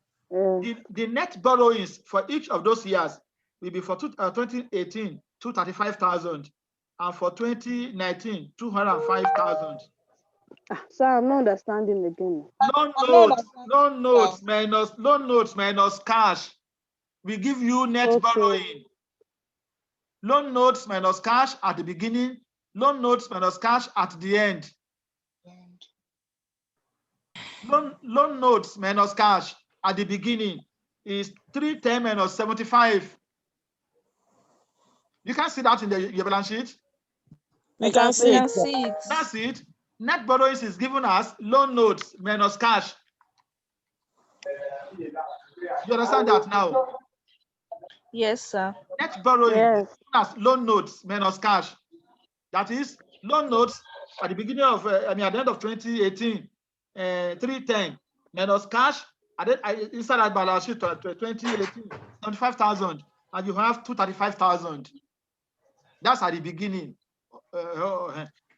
The net borrowings for each of those years will be for 2018, 235,000. and for 2019, 205,000. Sir, I'm not understanding again. Loan notes minus cash. We give you net borrowing. Loan notes minus cash at the beginning. Loan notes minus cash at the end. Loan notes minus cash at the beginning is 310 minus 75. You can see that in your balance sheet. We can see it. That's it. Net borrowings is given as loan notes minus cash. You understand that now? Yes, sir. Net borrowing is given as loan notes minus cash. That is loan notes at the beginning of, at the end of 2018, 310 minus cash. Inside that balance sheet, 2018, 75,000, and you have 235,000. That's at the beginning.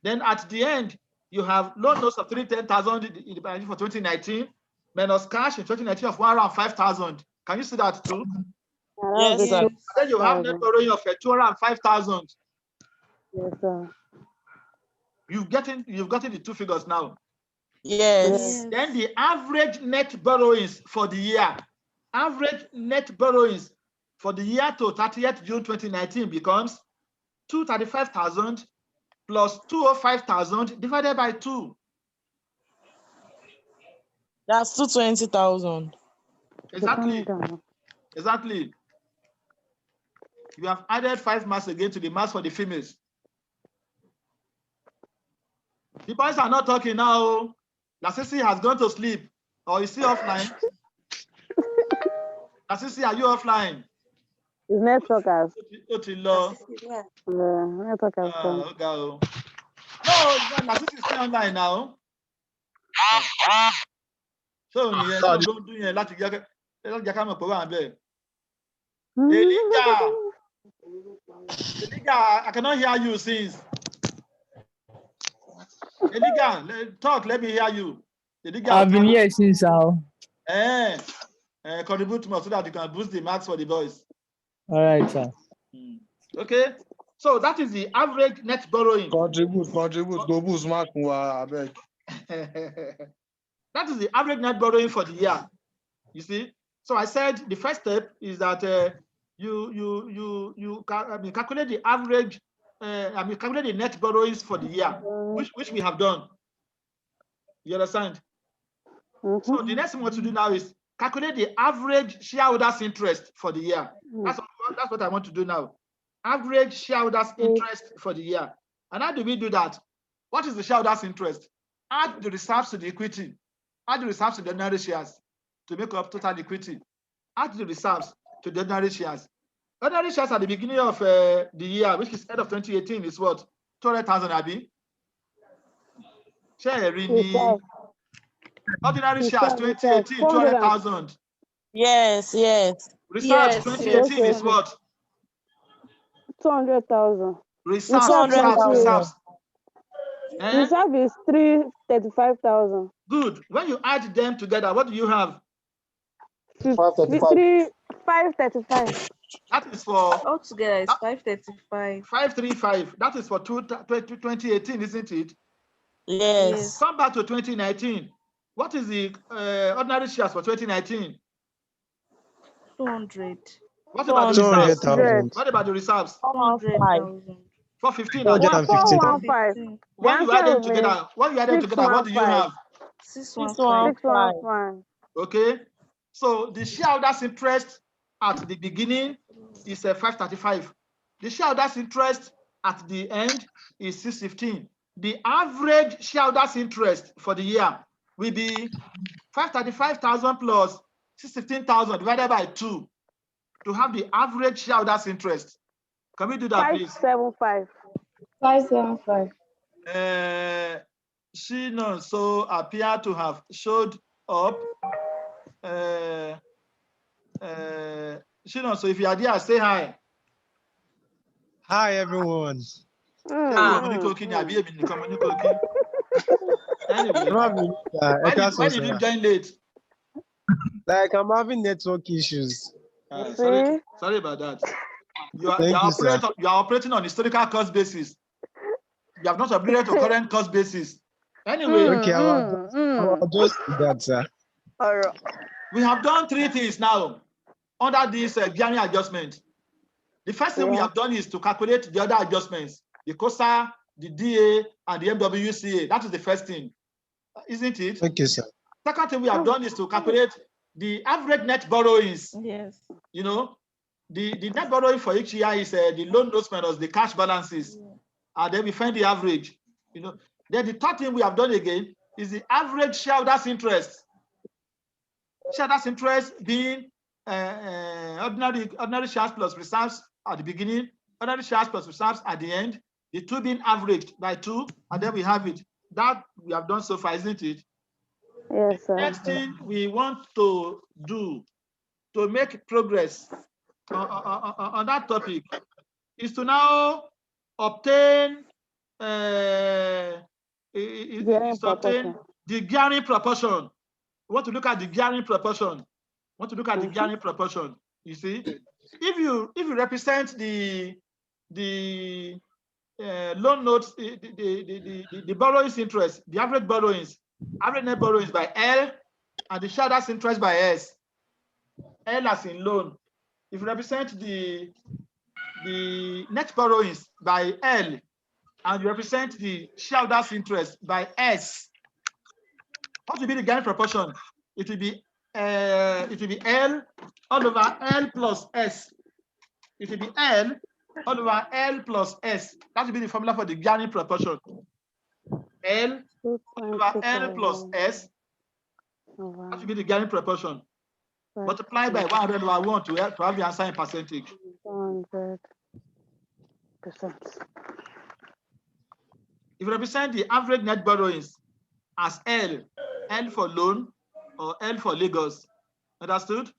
Then at the end, you have loan notes of 310,000 in the balance sheet for 2019, minus cash in 2019 of 105,000. Can you see that too? Yes, sir. Then you have net borrowing of 205,000. Yes, sir. You've gotten the two figures now. Yes. Then the average net borrowings for the year. Average net borrowings for the year to 30th June 2019 becomes 235,000 plus 205,000 divided by 2. That's 220,000. Exactly. You have added 5 marks again to the marks for the females. The boys are not talking now. Lasisi has gone to sleep. Or is he offline? Lasisi, are you offline? It's networkers. Networkers. No, Lasisi is still online now. So, don't do it. Eliga, I cannot hear you since. Eliga, talk, let me hear you. Eliga, I've been here since how? Contribute more so that you can boost the marks for the boys. All right, sir. Okay, so that is the average net borrowing. Contribute, go boost mark. That is the average net borrowing for the year. You see, so I said the first step is that you calculate the average. Calculate the net borrowings for the year, which we have done. You understand? So the next thing we want to do now is calculate the average shareholders' interest for the year. That's what I want to do now. Average shareholders' interest for the year. And how do we do that? What is the shareholders' interest? Add the reserves to the equity. Add the reserves to the ordinary shares to make up total equity. Add the reserves to the ordinary shares. Ordinary shares at the beginning of the year, which is end of 2018, is what? 200,000, Abi? Share really. Ordinary shares 2018, 200,000. Yes. Reserves 2018 is what? 200,000. Reserves. Reserve is 335,000. Good. When you add them together, what do you have? 535. That is for altogether it's 535. 535. That is for 2018, isn't it? Yes. Come back to 2019. What is the ordinary shares for 2019? 200. What about the reserves? 200,000. What about the reserves? 400,000. For 15. 415. When you add them together, what do you have? 615. Okay. So the shareholders' interest at the beginning is 535. The shareholders' interest at the end is 615. The average shareholders' interest for the year will be 535,000 plus 615,000 divided by 2 to have the average shareholders' interest. Can we do that, please? 575. She so appear to have showed up. So if you are there, say hi. Hi, everyone. Anyway, why did you join late? Like, I'm having network issues. Sorry about that. You are operating on historical cost basis. You have not upgraded to current cost basis. Anyway, Okay, I'll just do that, sir. All right. we have done three things now under this gearing adjustment. The first thing we have done is to calculate the other adjustments, the COSA, the DA, and the MWCA. That is the first thing, isn't it? Okay, sir. Second thing we have done is to calculate the average net borrowings. Yes. You know, the net borrowing for each year is the loan notes minus the cash balances. And then we find the average. You know, then the third thing we have done again is the average shareholders' interest. Shareholders' interest being ordinary shares plus reserves at the beginning, ordinary shares plus reserves at the end, the two being averaged by 2, and then we have it. That we have done so far, isn't it? Yes, sir. The next thing we want to do to make progress on that topic is to now obtain the gearing proportion. We want to look at the gearing proportion. You see, if you represent the loan notes, the borrowings interest, the average net borrowings by L, and the shareholders interest by S. L as in loan. If you represent the net borrowings by L, and you represent the shareholders interest by S, what will be the gearing proportion? It will be L all over L plus S. It will be L all over L plus S. That will be the formula for the gearing proportion. L over L plus S. That will be the gearing proportion. Multiply by 100 over 1 to have the answer in percentage. 100%. If you represent the average net borrowings as L for loan or L for Lagos, understood?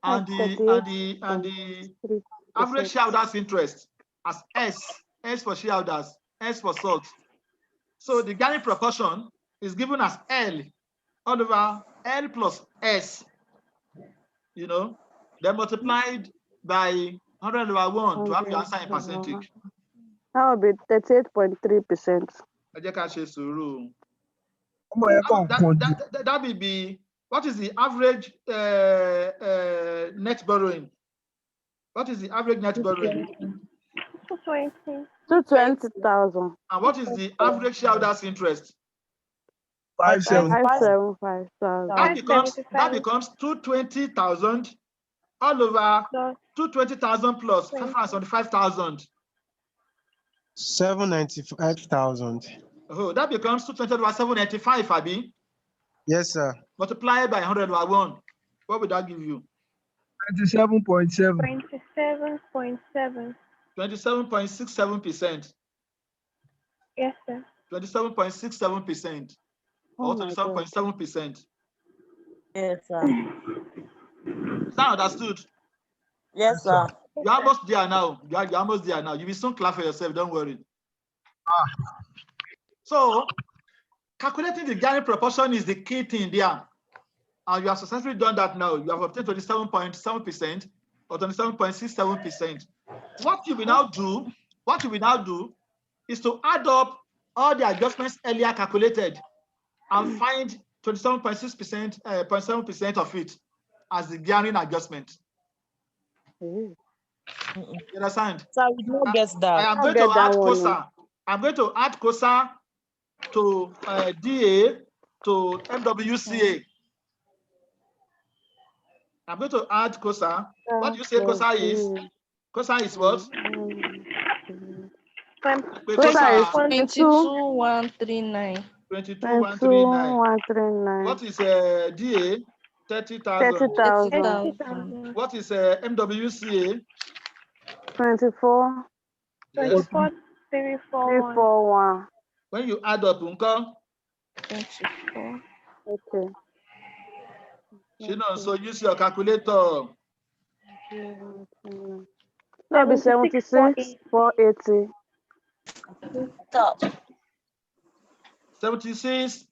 And the average shareholders interest as S for shareholders, S for salt. So the gearing proportion is given as L all over L plus S, you know, then multiplied by 100 over 1 to have your answer in percentage. That would be 38.3%. That will be, what is the average net borrowing? What is the average net borrowing? 220,000. And what is the average shareholders interest? 575,000. That becomes 220,000 all over 220,000 plus 575,000. 795,000. Oh, that becomes 220 over 795, Abi. Yes, sir. Multiply by 100 over 1. What would that give you? 27.7. 27.7. 27.67%. Yes, sir. 27.67%. Or 27.7%. Yes, sir. Is that understood? Yes, sir. You're almost there now. You're almost there now. You will soon clap for yourself. Don't worry. So, calculating the gearing proportion is the key thing there. And you have successfully done that now. You have obtained 27.7% or 27.67%. What you will now do is to add up all the adjustments earlier calculated and find 27.6% of it as the gearing adjustment. You understand? So we don't get that. I am going to add COSA. I'm going to add COSA to DA to MWCA. I'm going to add COSA. What do you say COSA is? COSA is what? COSA is 22,139. 22,139. What is DA? 30,000. What is MWCA? 24. Yes. 341. When you add up, Uncle. 24. Okay. So use your calculator. That'll be 76,480. Stop. 76.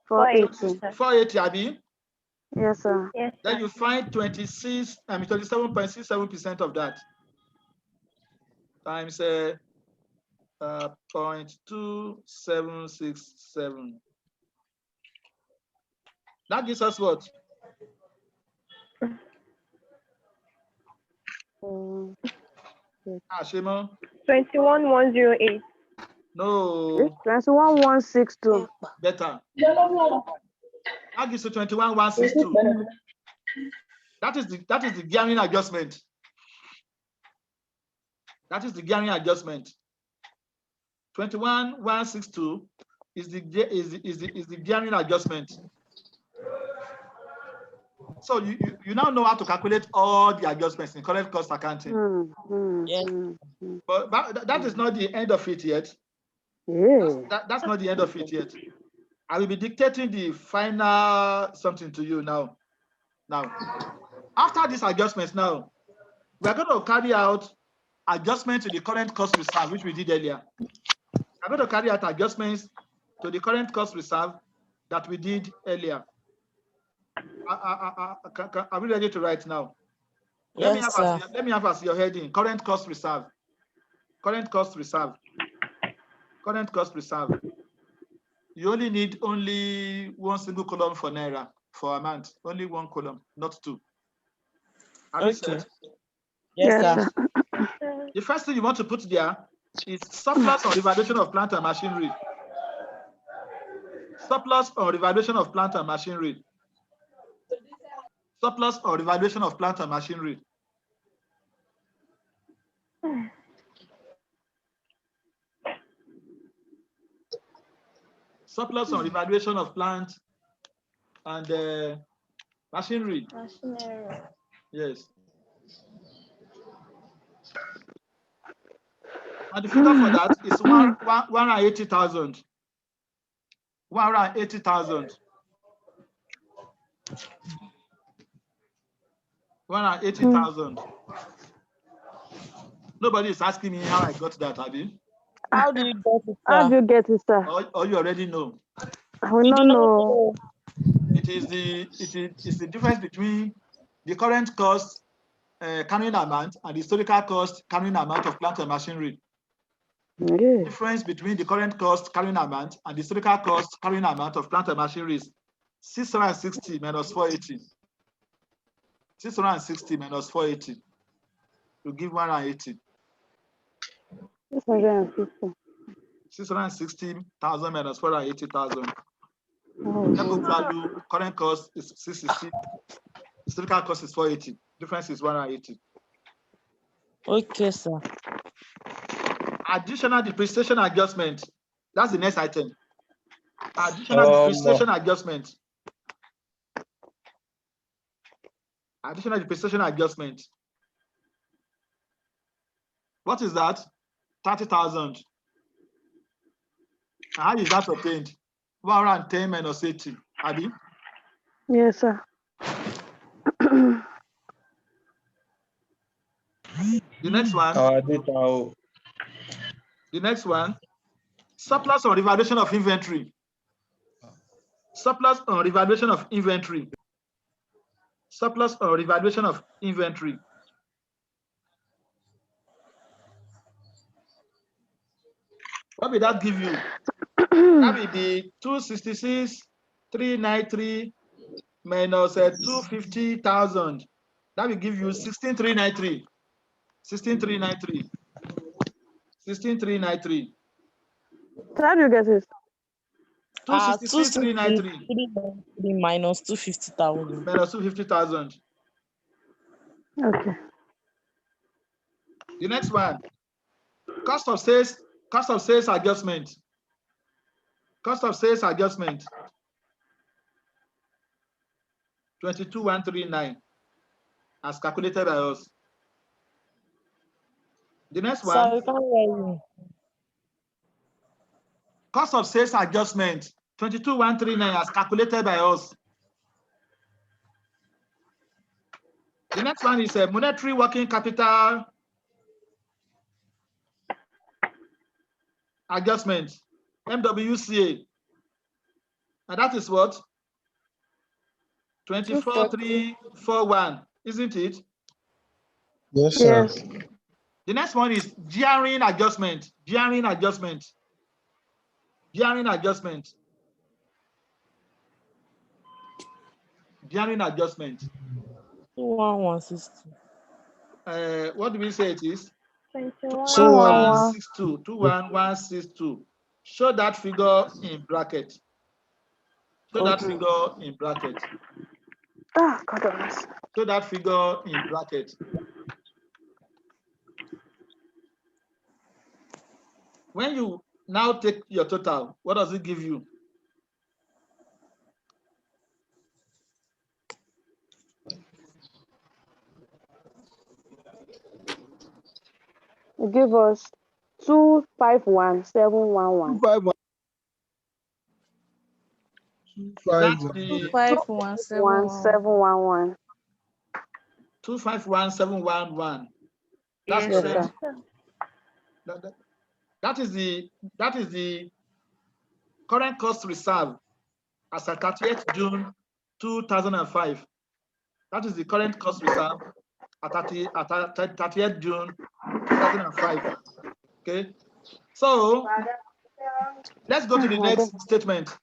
480. 480, Abi. Yes, sir. Yes, sir. Then you find 27.67% of that times 0.2767. That gives us what? Shimo? 21,108. No. 21,162. Better. That gives you 21,162. That is the gearing adjustment. That is the gearing adjustment. 21,162 is the gearing adjustment. So you now know how to calculate all the adjustments in current cost accounting. But that is not the end of it yet. That's not the end of it yet. I will be dictating the final something to you now. After these adjustments now, we are going to carry out adjustments to the current cost reserve, which we did earlier. I'm going to carry out adjustments to the current cost reserve that we did earlier. Are we ready to write now? Yes, sir. Let me have as your heading current cost reserve. Current cost reserve. Current cost reserve. You only need one single column for naira for amount. Only one column, not two. Are you set? Yes, sir. The first thing you want to put there is surplus on revaluation of plant and machinery. Surplus on revaluation of plant and machinery. Surplus or revaluation of plant and machinery. Surplus or revaluation of plant and machinery. Yes. And the figure for that is 180,000. 180,000. 180,000. Nobody is asking me how I got that, Abby. How do you get it, sir? How do you get it, sir? Or you already know. I will not know. It is the difference between the current cost carrying amount and the historical cost carrying amount of plant and machinery. The difference between the current cost carrying amount and the historical cost carrying amount of plant and machinery is 660 minus 480. 660 minus 480 to give 180. 660,000 minus 480,000. Book value, current cost is 660. Historical cost is 480. Difference is 180. Okay, sir. Additional depreciation adjustment. That's the next item. Additional depreciation adjustment. Additional depreciation adjustment. What is that? 30,000. How is that obtained? 110 minus 80. Abi? Yes, sir. The next one. The next one. Surplus on revaluation of inventory. Surplus on revaluation of inventory. Surplus on revaluation of inventory. What will that give you? That will be 266,393 minus 250,000. That will give you 16,393. 16,393. 16,393. How do you get it? 266,393 minus 250,000. minus 250,000. Okay. The next one. Cost of sales adjustment. Cost of sales adjustment. 22,139 as calculated by us. The next one. Sorry, can't hear you. Cost of sales adjustment. 22,139 as calculated by us. The next one is a monetary working capital adjustment, MWCA. And that is what? 24,341, isn't it? Yes, sir. The next one is gearing adjustment. Gearing adjustment. Gearing adjustment. Gearing adjustment. 21160. What do we say it is? 21. 21162. Show that figure in bracket. Show that figure in bracket. Ah, God. Show that figure in bracket. When you now take your total, what does it give you? Give us 251711. 251. 251,711. That's Yes, correct. sir. That is the current cost reserve as at 30th June 2005. That is the current cost reserve at 30th June 2005. Okay. So let's go to the next statement.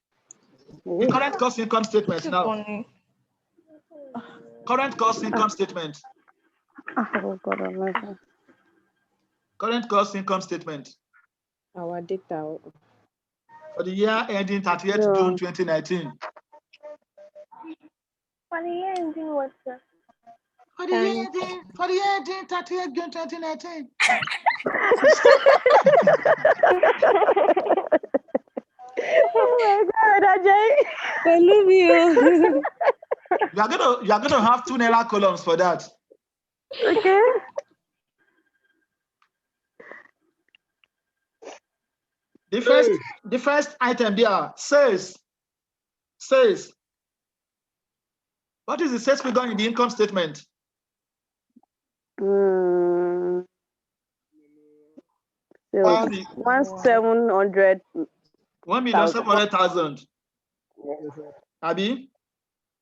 The current cost income statement now. Current cost income statement. Oh, God Almighty. Current cost income statement Our data. for the year ending 30th June 2019. For the year ending what, sir? For the year ending 30th June 2019. Oh my God, Ajay. I love you. You're gonna have 2 naira columns for that. Okay. The first item there says. What is the sales figure in the income statement? 1,700,000. 1,700,000. Abi?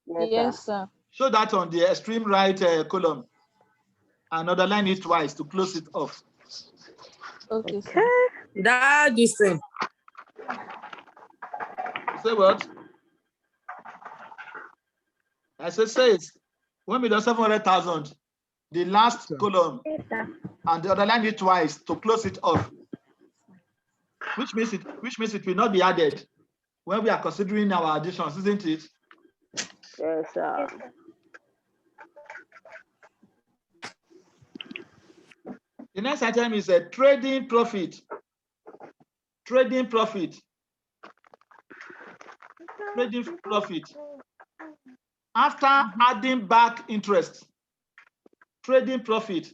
Yes, sir. Show that on the extreme right column and underline it twice to close it off. Okay, sir. That different. Say what? I said says 1,700,000. The last column and the underline it twice to close it off. Which means it will not be added when we are considering our additions, isn't it? Yes, sir. The next item is a trading profit. Trading profit. Trading profit. After adding back interest. Trading profit.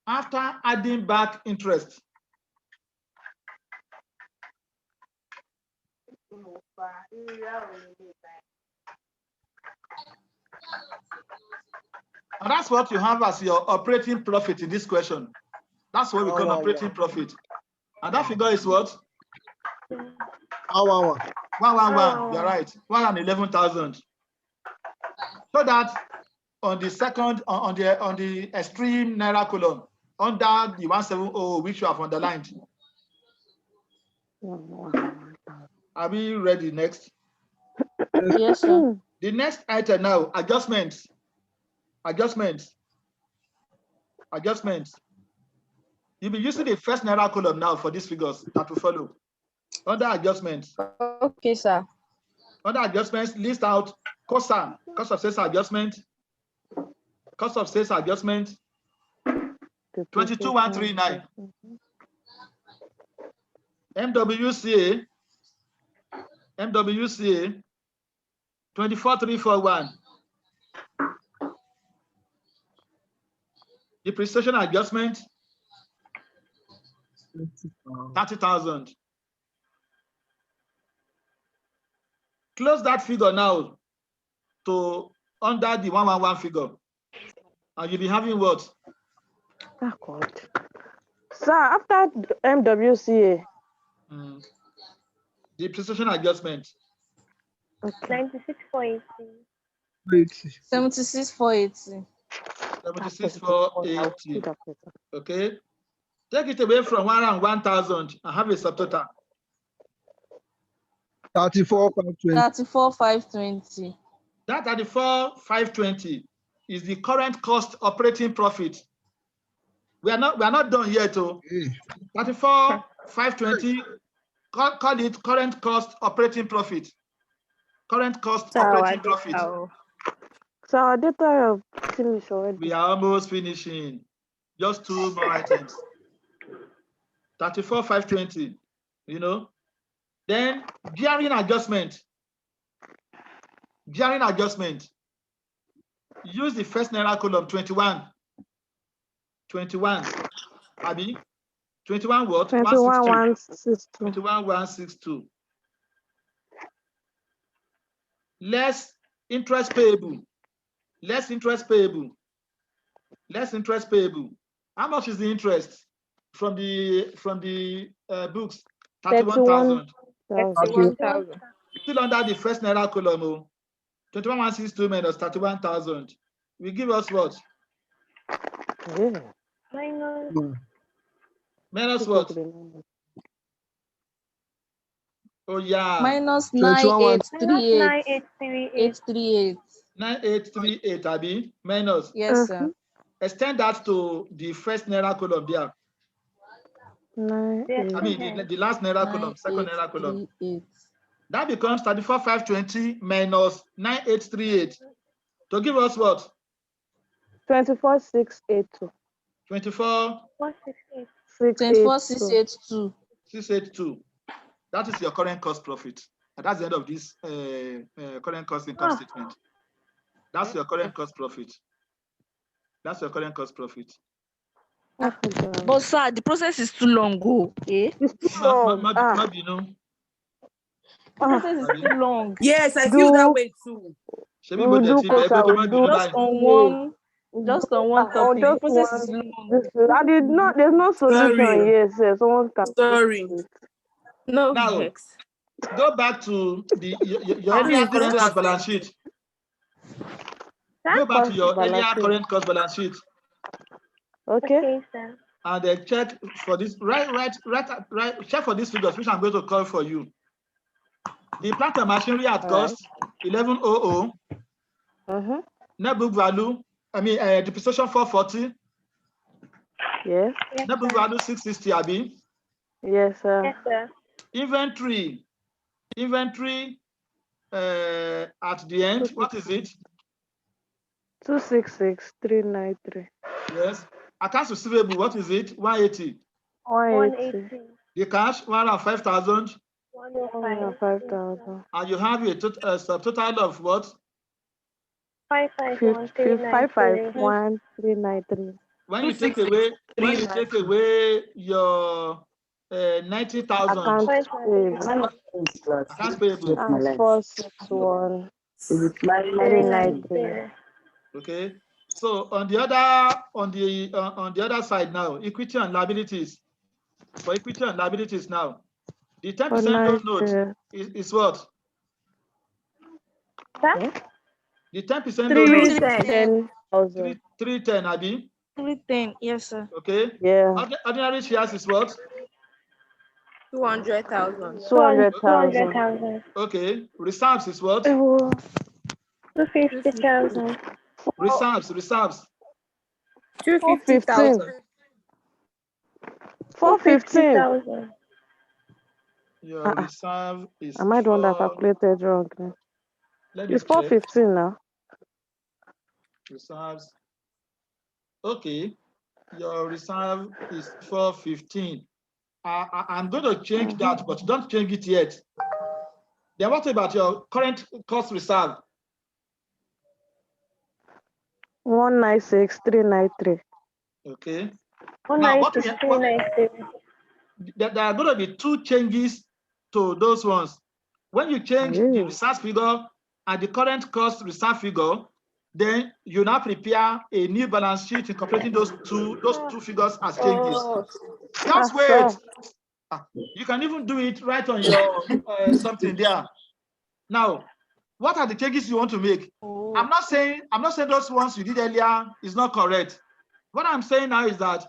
After adding back interest. And that's what you have as your operating profit in this question. That's what we call operating profit. And that figure is what? 111. You're right. 111,000. So that on the second, on the extreme naira column, under the 170 which you have underlined. Are we ready next? Yes, sir. The next item now, adjustments. You'll be using the first naira column now for these figures that will follow. Under adjustments. Okay, sir. Under adjustments, list out COSA, cost of sales adjustment. Cost of sales adjustment 22,139. MWCA 24,341. Depreciation adjustment 30,000. Close that figure now to under the 111 figure. And you'll be having what? Oh, God. Sir, after MWCA. Depreciation adjustment. Okay. 96,480. 76,480. 76,480. Okay. Take it away from 1,000 and have a subtotal. 34,520. 34,520. That 34,520 is the current cost operating profit. We are not done yet. 34,520. Call it current cost operating profit. Current cost operating profit. So our data are finished already. We are almost finishing. Just 2 more items. 34,520. You know. Then gearing adjustment. Gearing adjustment. Use the first Naira column 21. 21. Abi? 21 what? 21,162. 21,162. Less interest payable. Less interest payable. Less interest payable. How much is the interest from the books? 31,000. 31,000. Still under the first Naira column. 21,162 minus 31,000. Will give us what? Yeah. Minus what? Oh yeah. Minus 9,838. 9,838, Abi. Minus. Yes, sir. Extend that to the first Naira column there. I mean the last Naira column, second Naira column. That becomes 34,520 minus 9,838. To give us what? 24,682. 24,682. 682. That is your current cost profit. And that's the end of this current cost income statement. That's your current cost profit. That's your current cost profit. But sir, the process is too long. It's too long. The process is too long. Yes, I feel that way too. Just on one topic. The process is long. There's no solution. Yes, someone can. Sorry. No. Now, go back to your earlier current cost balance sheet. Go back to your earlier current cost balance sheet. Okay. And then check for this. Right. Check for these figures, which I'm going to call for you. The plant and machinery at cost 1100. Net book value. Depreciation 440. Yes. Net book value 660. Abi. Yes, sir. Yes, sir. Inventory at the end, what is it? 266,393. Yes. Accounts receivable, what is it? 180. 180. The cash 105,000. 105,000. And you have a subtotal of what? 551,393. When you take away your 90,000 accounts payable. 461,393. Okay. So on the other side now, equity and liabilities. For equity and liabilities now, the 10% note is what? The 10% loan note. 310, Abi. 310, yes, sir. Okay. Yeah. Ordinary shares is what? 200,000. 200,000. Okay. Reserves is what? 250,000. Reserves. 250,000. 415,000. Your reserve is. Am I the one that calculated wrong? It's 415 now. Reserves. Okay. Your reserve is 415. I'm going to change that, but don't change it yet. Then what about your current cost reserve? 196,393. Okay. 196,393. There are going to be two changes to those ones. When you change the reserve figure and the current cost reserve figure, then you now prepare a new balance sheet incorporating those two figures as changes. Just wait. You can even do it right on your something there. Now, what are the changes you want to make? I'm not saying those ones you did earlier is not correct. What I'm saying now is that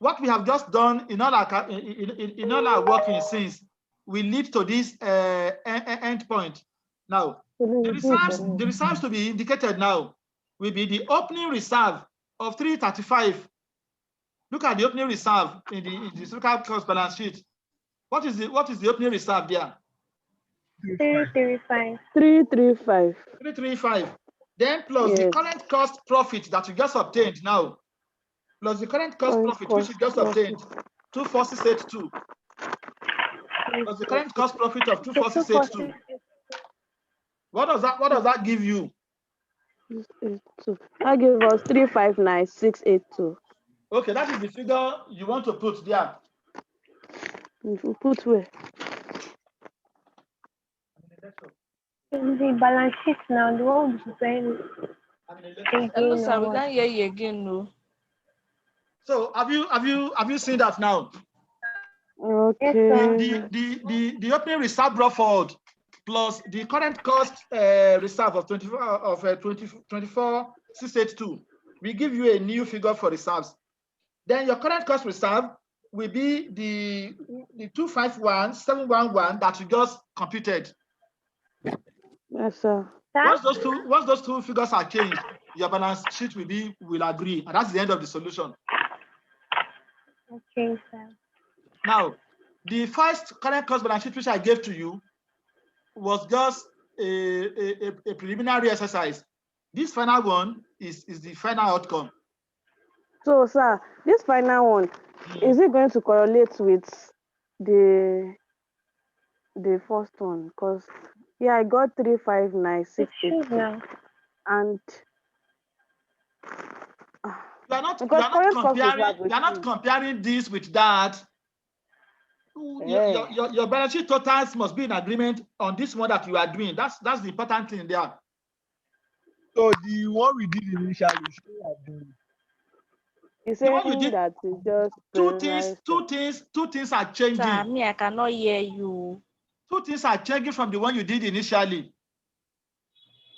what we have just done in all our working since will lead to this end point. Now, the reserves to be indicated now will be the opening reserve of 335. Look at the opening reserve in the historical cost balance sheet. What is the opening reserve there? 335. 335. 335. Then plus the current cost profit that you just obtained now, plus the current cost profit which you just obtained, 24682. Plus the current cost profit of 24682. What does that give you? That gives us 359682. Okay, that is the figure you want to put there. Put where? In the balance sheet now, the one with the Hello, sir. We can't hear you again, no. So have you seen that now? Okay. The opening reserve brought forward plus the current cost reserve of 24,682 will give you a new figure for reserves. Then your current cost reserve will be the 251,711 that you just computed. Yes, sir. Once those two figures are changed, your balance sheet will agree, and that's the end of the solution. Okay, sir. Now, the first current cost balance sheet which I gave to you was just a preliminary exercise. This final one is the final outcome. So, sir, this final one, is it going to correlate with the first one? Because I got 35968, and you are not comparing this with that. Your balance sheet totals must be in agreement on this one that you are doing. That's the important thing there. So the one we did initially, we should have done. You're saying that it's just two things are changing. Sir, me, I cannot hear you. Two things are changing from the one you did initially.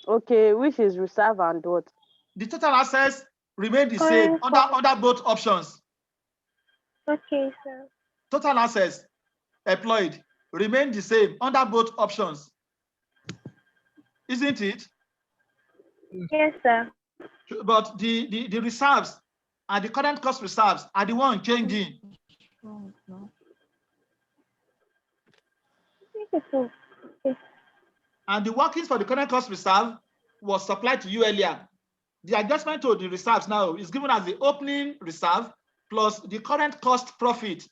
Okay, which is reserve and what? The total assets remain the same under both options. Okay, sir. Total assets employed remain the same under both options. Isn't it? Yes, sir. But the reserves and the current cost reserves are the one changing. Okay. And the workings for the current cost reserve was supplied to you earlier. The adjustment to the reserves now is given as the opening reserve plus the current cost profit,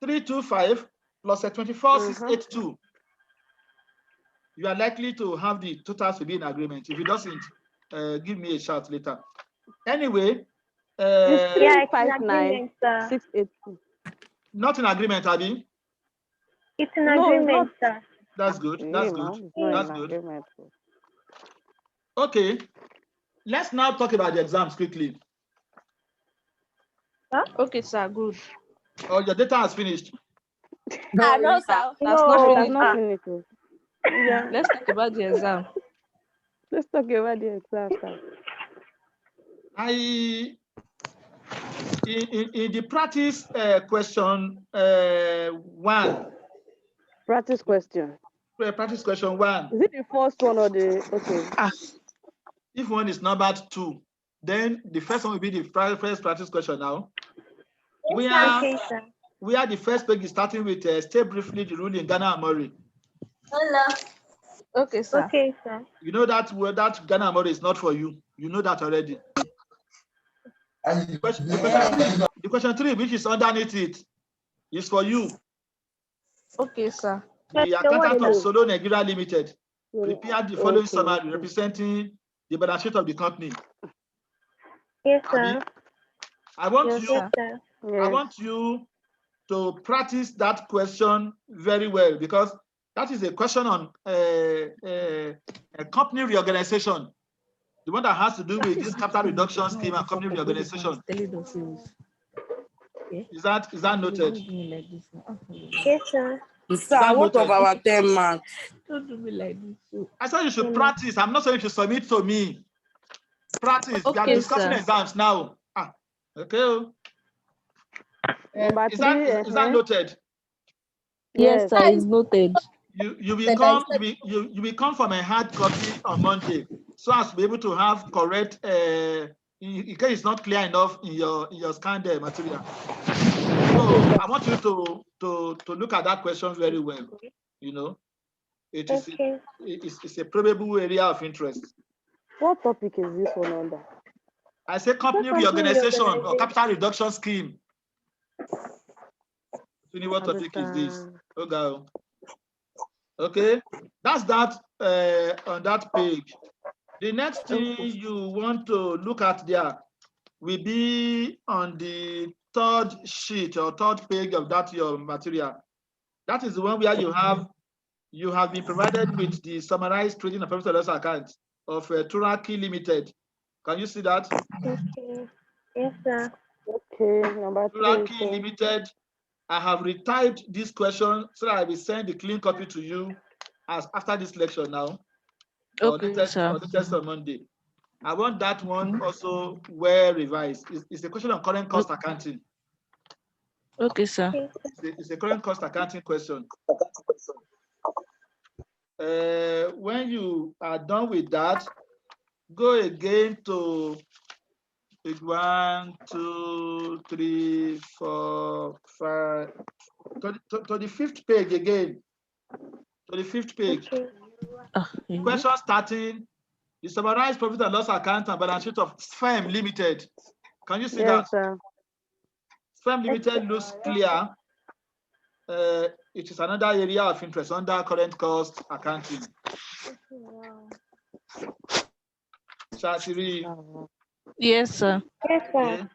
325 plus a 24,682. You are likely to have the totals to be in agreement. If it doesn't, give me a shout later. Anyway, it's 359,682. Not in agreement, Abby? It's in agreement, sir. That's good. That's good. That's good. Okay. Let's now talk about the exams quickly. Huh? Okay, sir. Good. Oh, your data has finished. No, sir. That's not finished. Yeah. Let's talk about the exam. Let's talk about the exam, sir. In the practice question 1. Practice question. Practice question 1. Is it the first one or the If one is numbered 2, then the first one will be the first practice question now. We are the first page is starting with state briefly the rule in Ghana and Mori. Hello. Okay, sir. Okay, sir. You know that Ghana and Mori is not for you. You know that already. The question 3, which is underneath it, is for you. Okay, sir. The accountant of Solo Nigeria Limited prepared the following summary representing the balance sheet of the company. Yes, sir. I want you to practice that question very well, because that is a question on a company reorganization. The one that has to do with this capital reduction scheme and company reorganization. Is that noted? Yes, sir. Sir, what of our 10 marks? Don't do me like this. I said you should practice. I'm not saying you should submit to me. Practice. Okay, we are discussing exams now. Okay. Number Is that three, is that noted? Yes, yes. sir, it's noted. You will come you will come from a hard copy on Monday, so as to be able to have correct in case it's not clear enough in your scanned material. So I want you to look at that question very well. You know, it is Okay. it's a probable area of interest. What topic is this one under? I say company reorganization or capital reduction scheme. You know what topic is this? Okay. Okay, that's that on that page. The next thing you want to look at there will be on the third sheet or third page of that your material. That is the one where you have been provided with the summarized trading and profit and loss account of Turaki Limited. Can you see that? Okay. Yes, sir. Okay, number Turaki three. Limited. I have retyped this question so that I will send the clean copy to you as after this lecture now. Okay, sir. Or the test on Monday. I want that one also well revised. It's a question of current cost accounting. Okay, sir. It's a current cost accounting question. When you are done with that, go again to page 1, 2, 3, 4, 5, to the fifth page again. To the fifth page. Okay. Question starting, the summarized profit and loss account and balance sheet of SFEM Limited. Can you see that? Sir. SFEM Limited looks clear. It is another area of interest under current cost accounting. Shatiri. Yes, sir. Yes, sir.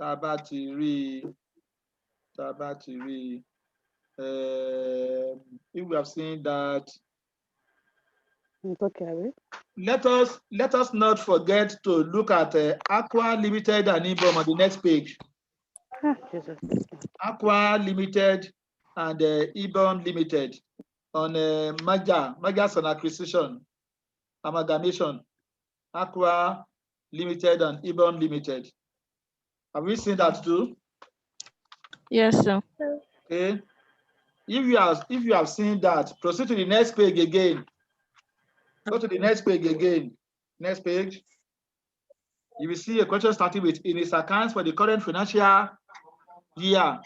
Tabatiri. If we have seen that. Okay. Let us not forget to look at Aqua Limited and IBOM on the next page. Aqua Limited and IBOM Limited on mergers and acquisition, amalgamation. Aqua Limited and IBOM Limited. Have we seen that too? Yes, sir. Okay. If you have seen that, proceed to the next page again. Go to the next page again. Next page. You will see a question starting with in its accounts for the current financial year,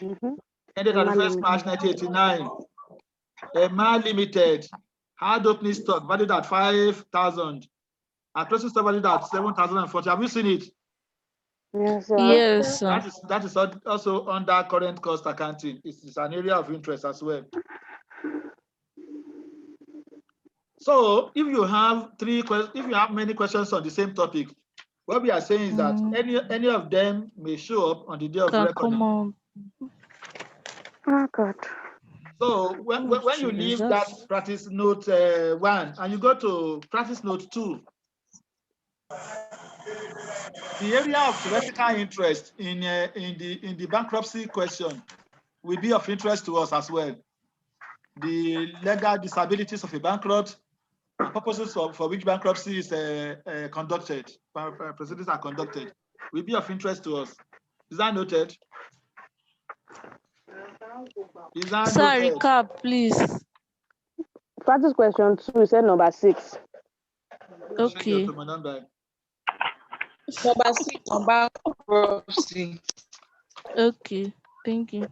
ended on the 1st March 1989. Emma Limited had opening stock valued at 5,000. And closing stock valued at 7,040. Have you seen it? Yes, sir. Yes, sir. That is also under current cost accounting. It's an area of interest as well. So if you have many questions on the same topic, what we are saying is that any of them may show up on the day of recording. Come on. Oh God. So when you leave that practice note 1 and you go to practice note 2, the area of theoretical interest in the bankruptcy question will be of interest to us as well. The legal disabilities of a bankrupt and purposes for which bankruptcy is conducted, proceedings are conducted, will be of interest to us. Is that noted? Is that Sir, noted? recap, please. Practice question 2, you said number 6. Okay. Number 6 on bankruptcy. Okay, thank you.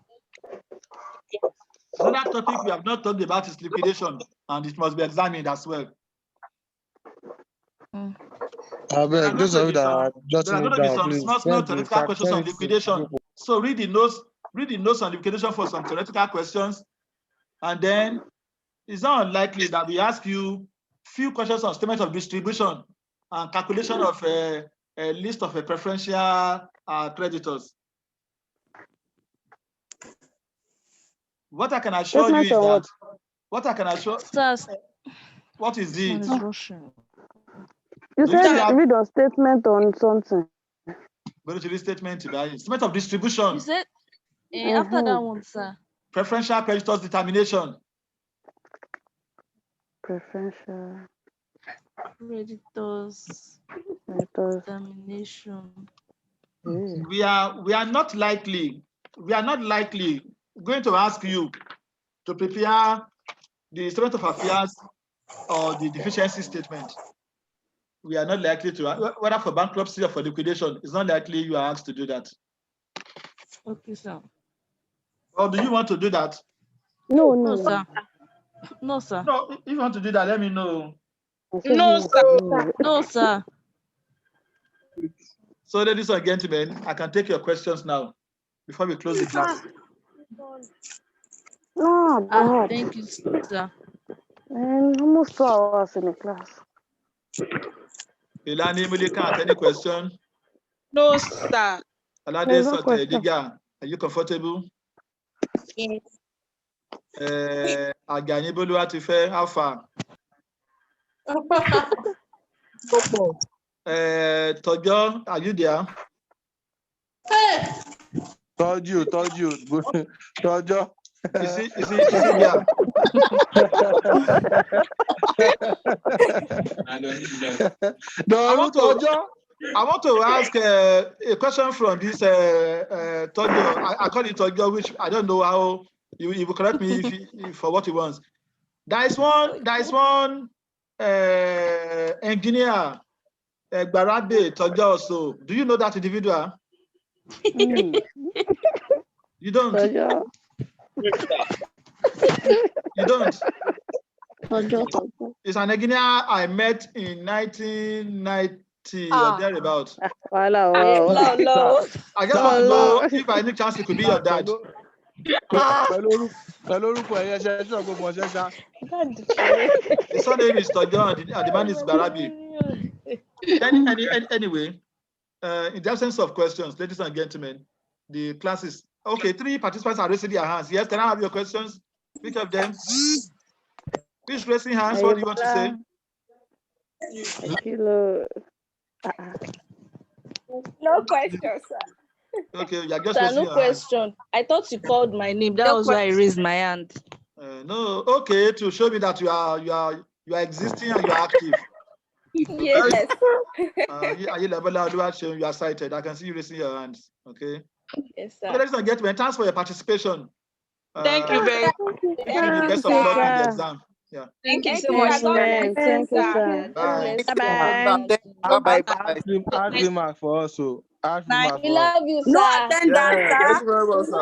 Another topic we have not talked about is liquidation, and it must be examined as well. I beg, those of you that are There are going to be some small theoretical questions on liquidation. So read the notes on liquidation for some theoretical questions, and then it's not unlikely that we ask you few questions on statement of distribution and calculation of a list of preferential creditors. What I can assure you is that what is it? You said read a statement on something. Go to the statement of distribution. You said after that one, sir. Preferential creditors determination. Preferential creditors determination. We are not likely we are not likely going to ask you to prepare the statement of affairs or the deficiency statement. We are not likely to, whether for bankruptcy or for liquidation, it's not likely you are asked to do that. Okay, sir. Or do you want to do that? No, No, sir. No, sir. No, if you want to do that, let me know. No, sir. No, sir. So, ladies and gentlemen, I can take your questions now before we close the class. No, God. Thank you, sir. And almost 2 hours in the class. Ilani Mulika, any question? No, sir. Alade No question. Diga, are you comfortable? Yes. Agani Boluwatife, how far? Tojo, are you there? Told you. Told Is he there? I want to ask a question from this Tojo. I call it Tojo, which I don't know how you will correct me if for what he wants. There is one engineer, Barabe Tojo also. Do you know that individual? You don't? Tojo. You don't? It's an engineer I met in 1990 or thereabouts. Wow. I just want to know if by any chance it could be your dad. Hello, The surname is Tojo and the man is Barabi. Anyway, in the absence of questions, ladies and gentlemen, the classes. Okay, 3 participants are raising their hands. Yes, can I have your questions? Which of them? Who's raising hands? What do you want to say? No question, sir. Okay, you're just Sir, raising no your question. hands. I thought you called my name. That was why I raised my hand. No, okay, to show me that you are existing and you are active. Yes. You are cited. I can see you raising your hands. Okay. Yes, sir. Okay, ladies and gentlemen, thanks for your participation. Thank you very much. Wish you the best of luck in the exam. Yeah. Thank you so much. Thank you, sir. Bye. Bye. Ask the mark for us. Ask the mark We for us. love you, sir. Thank you very much, sir.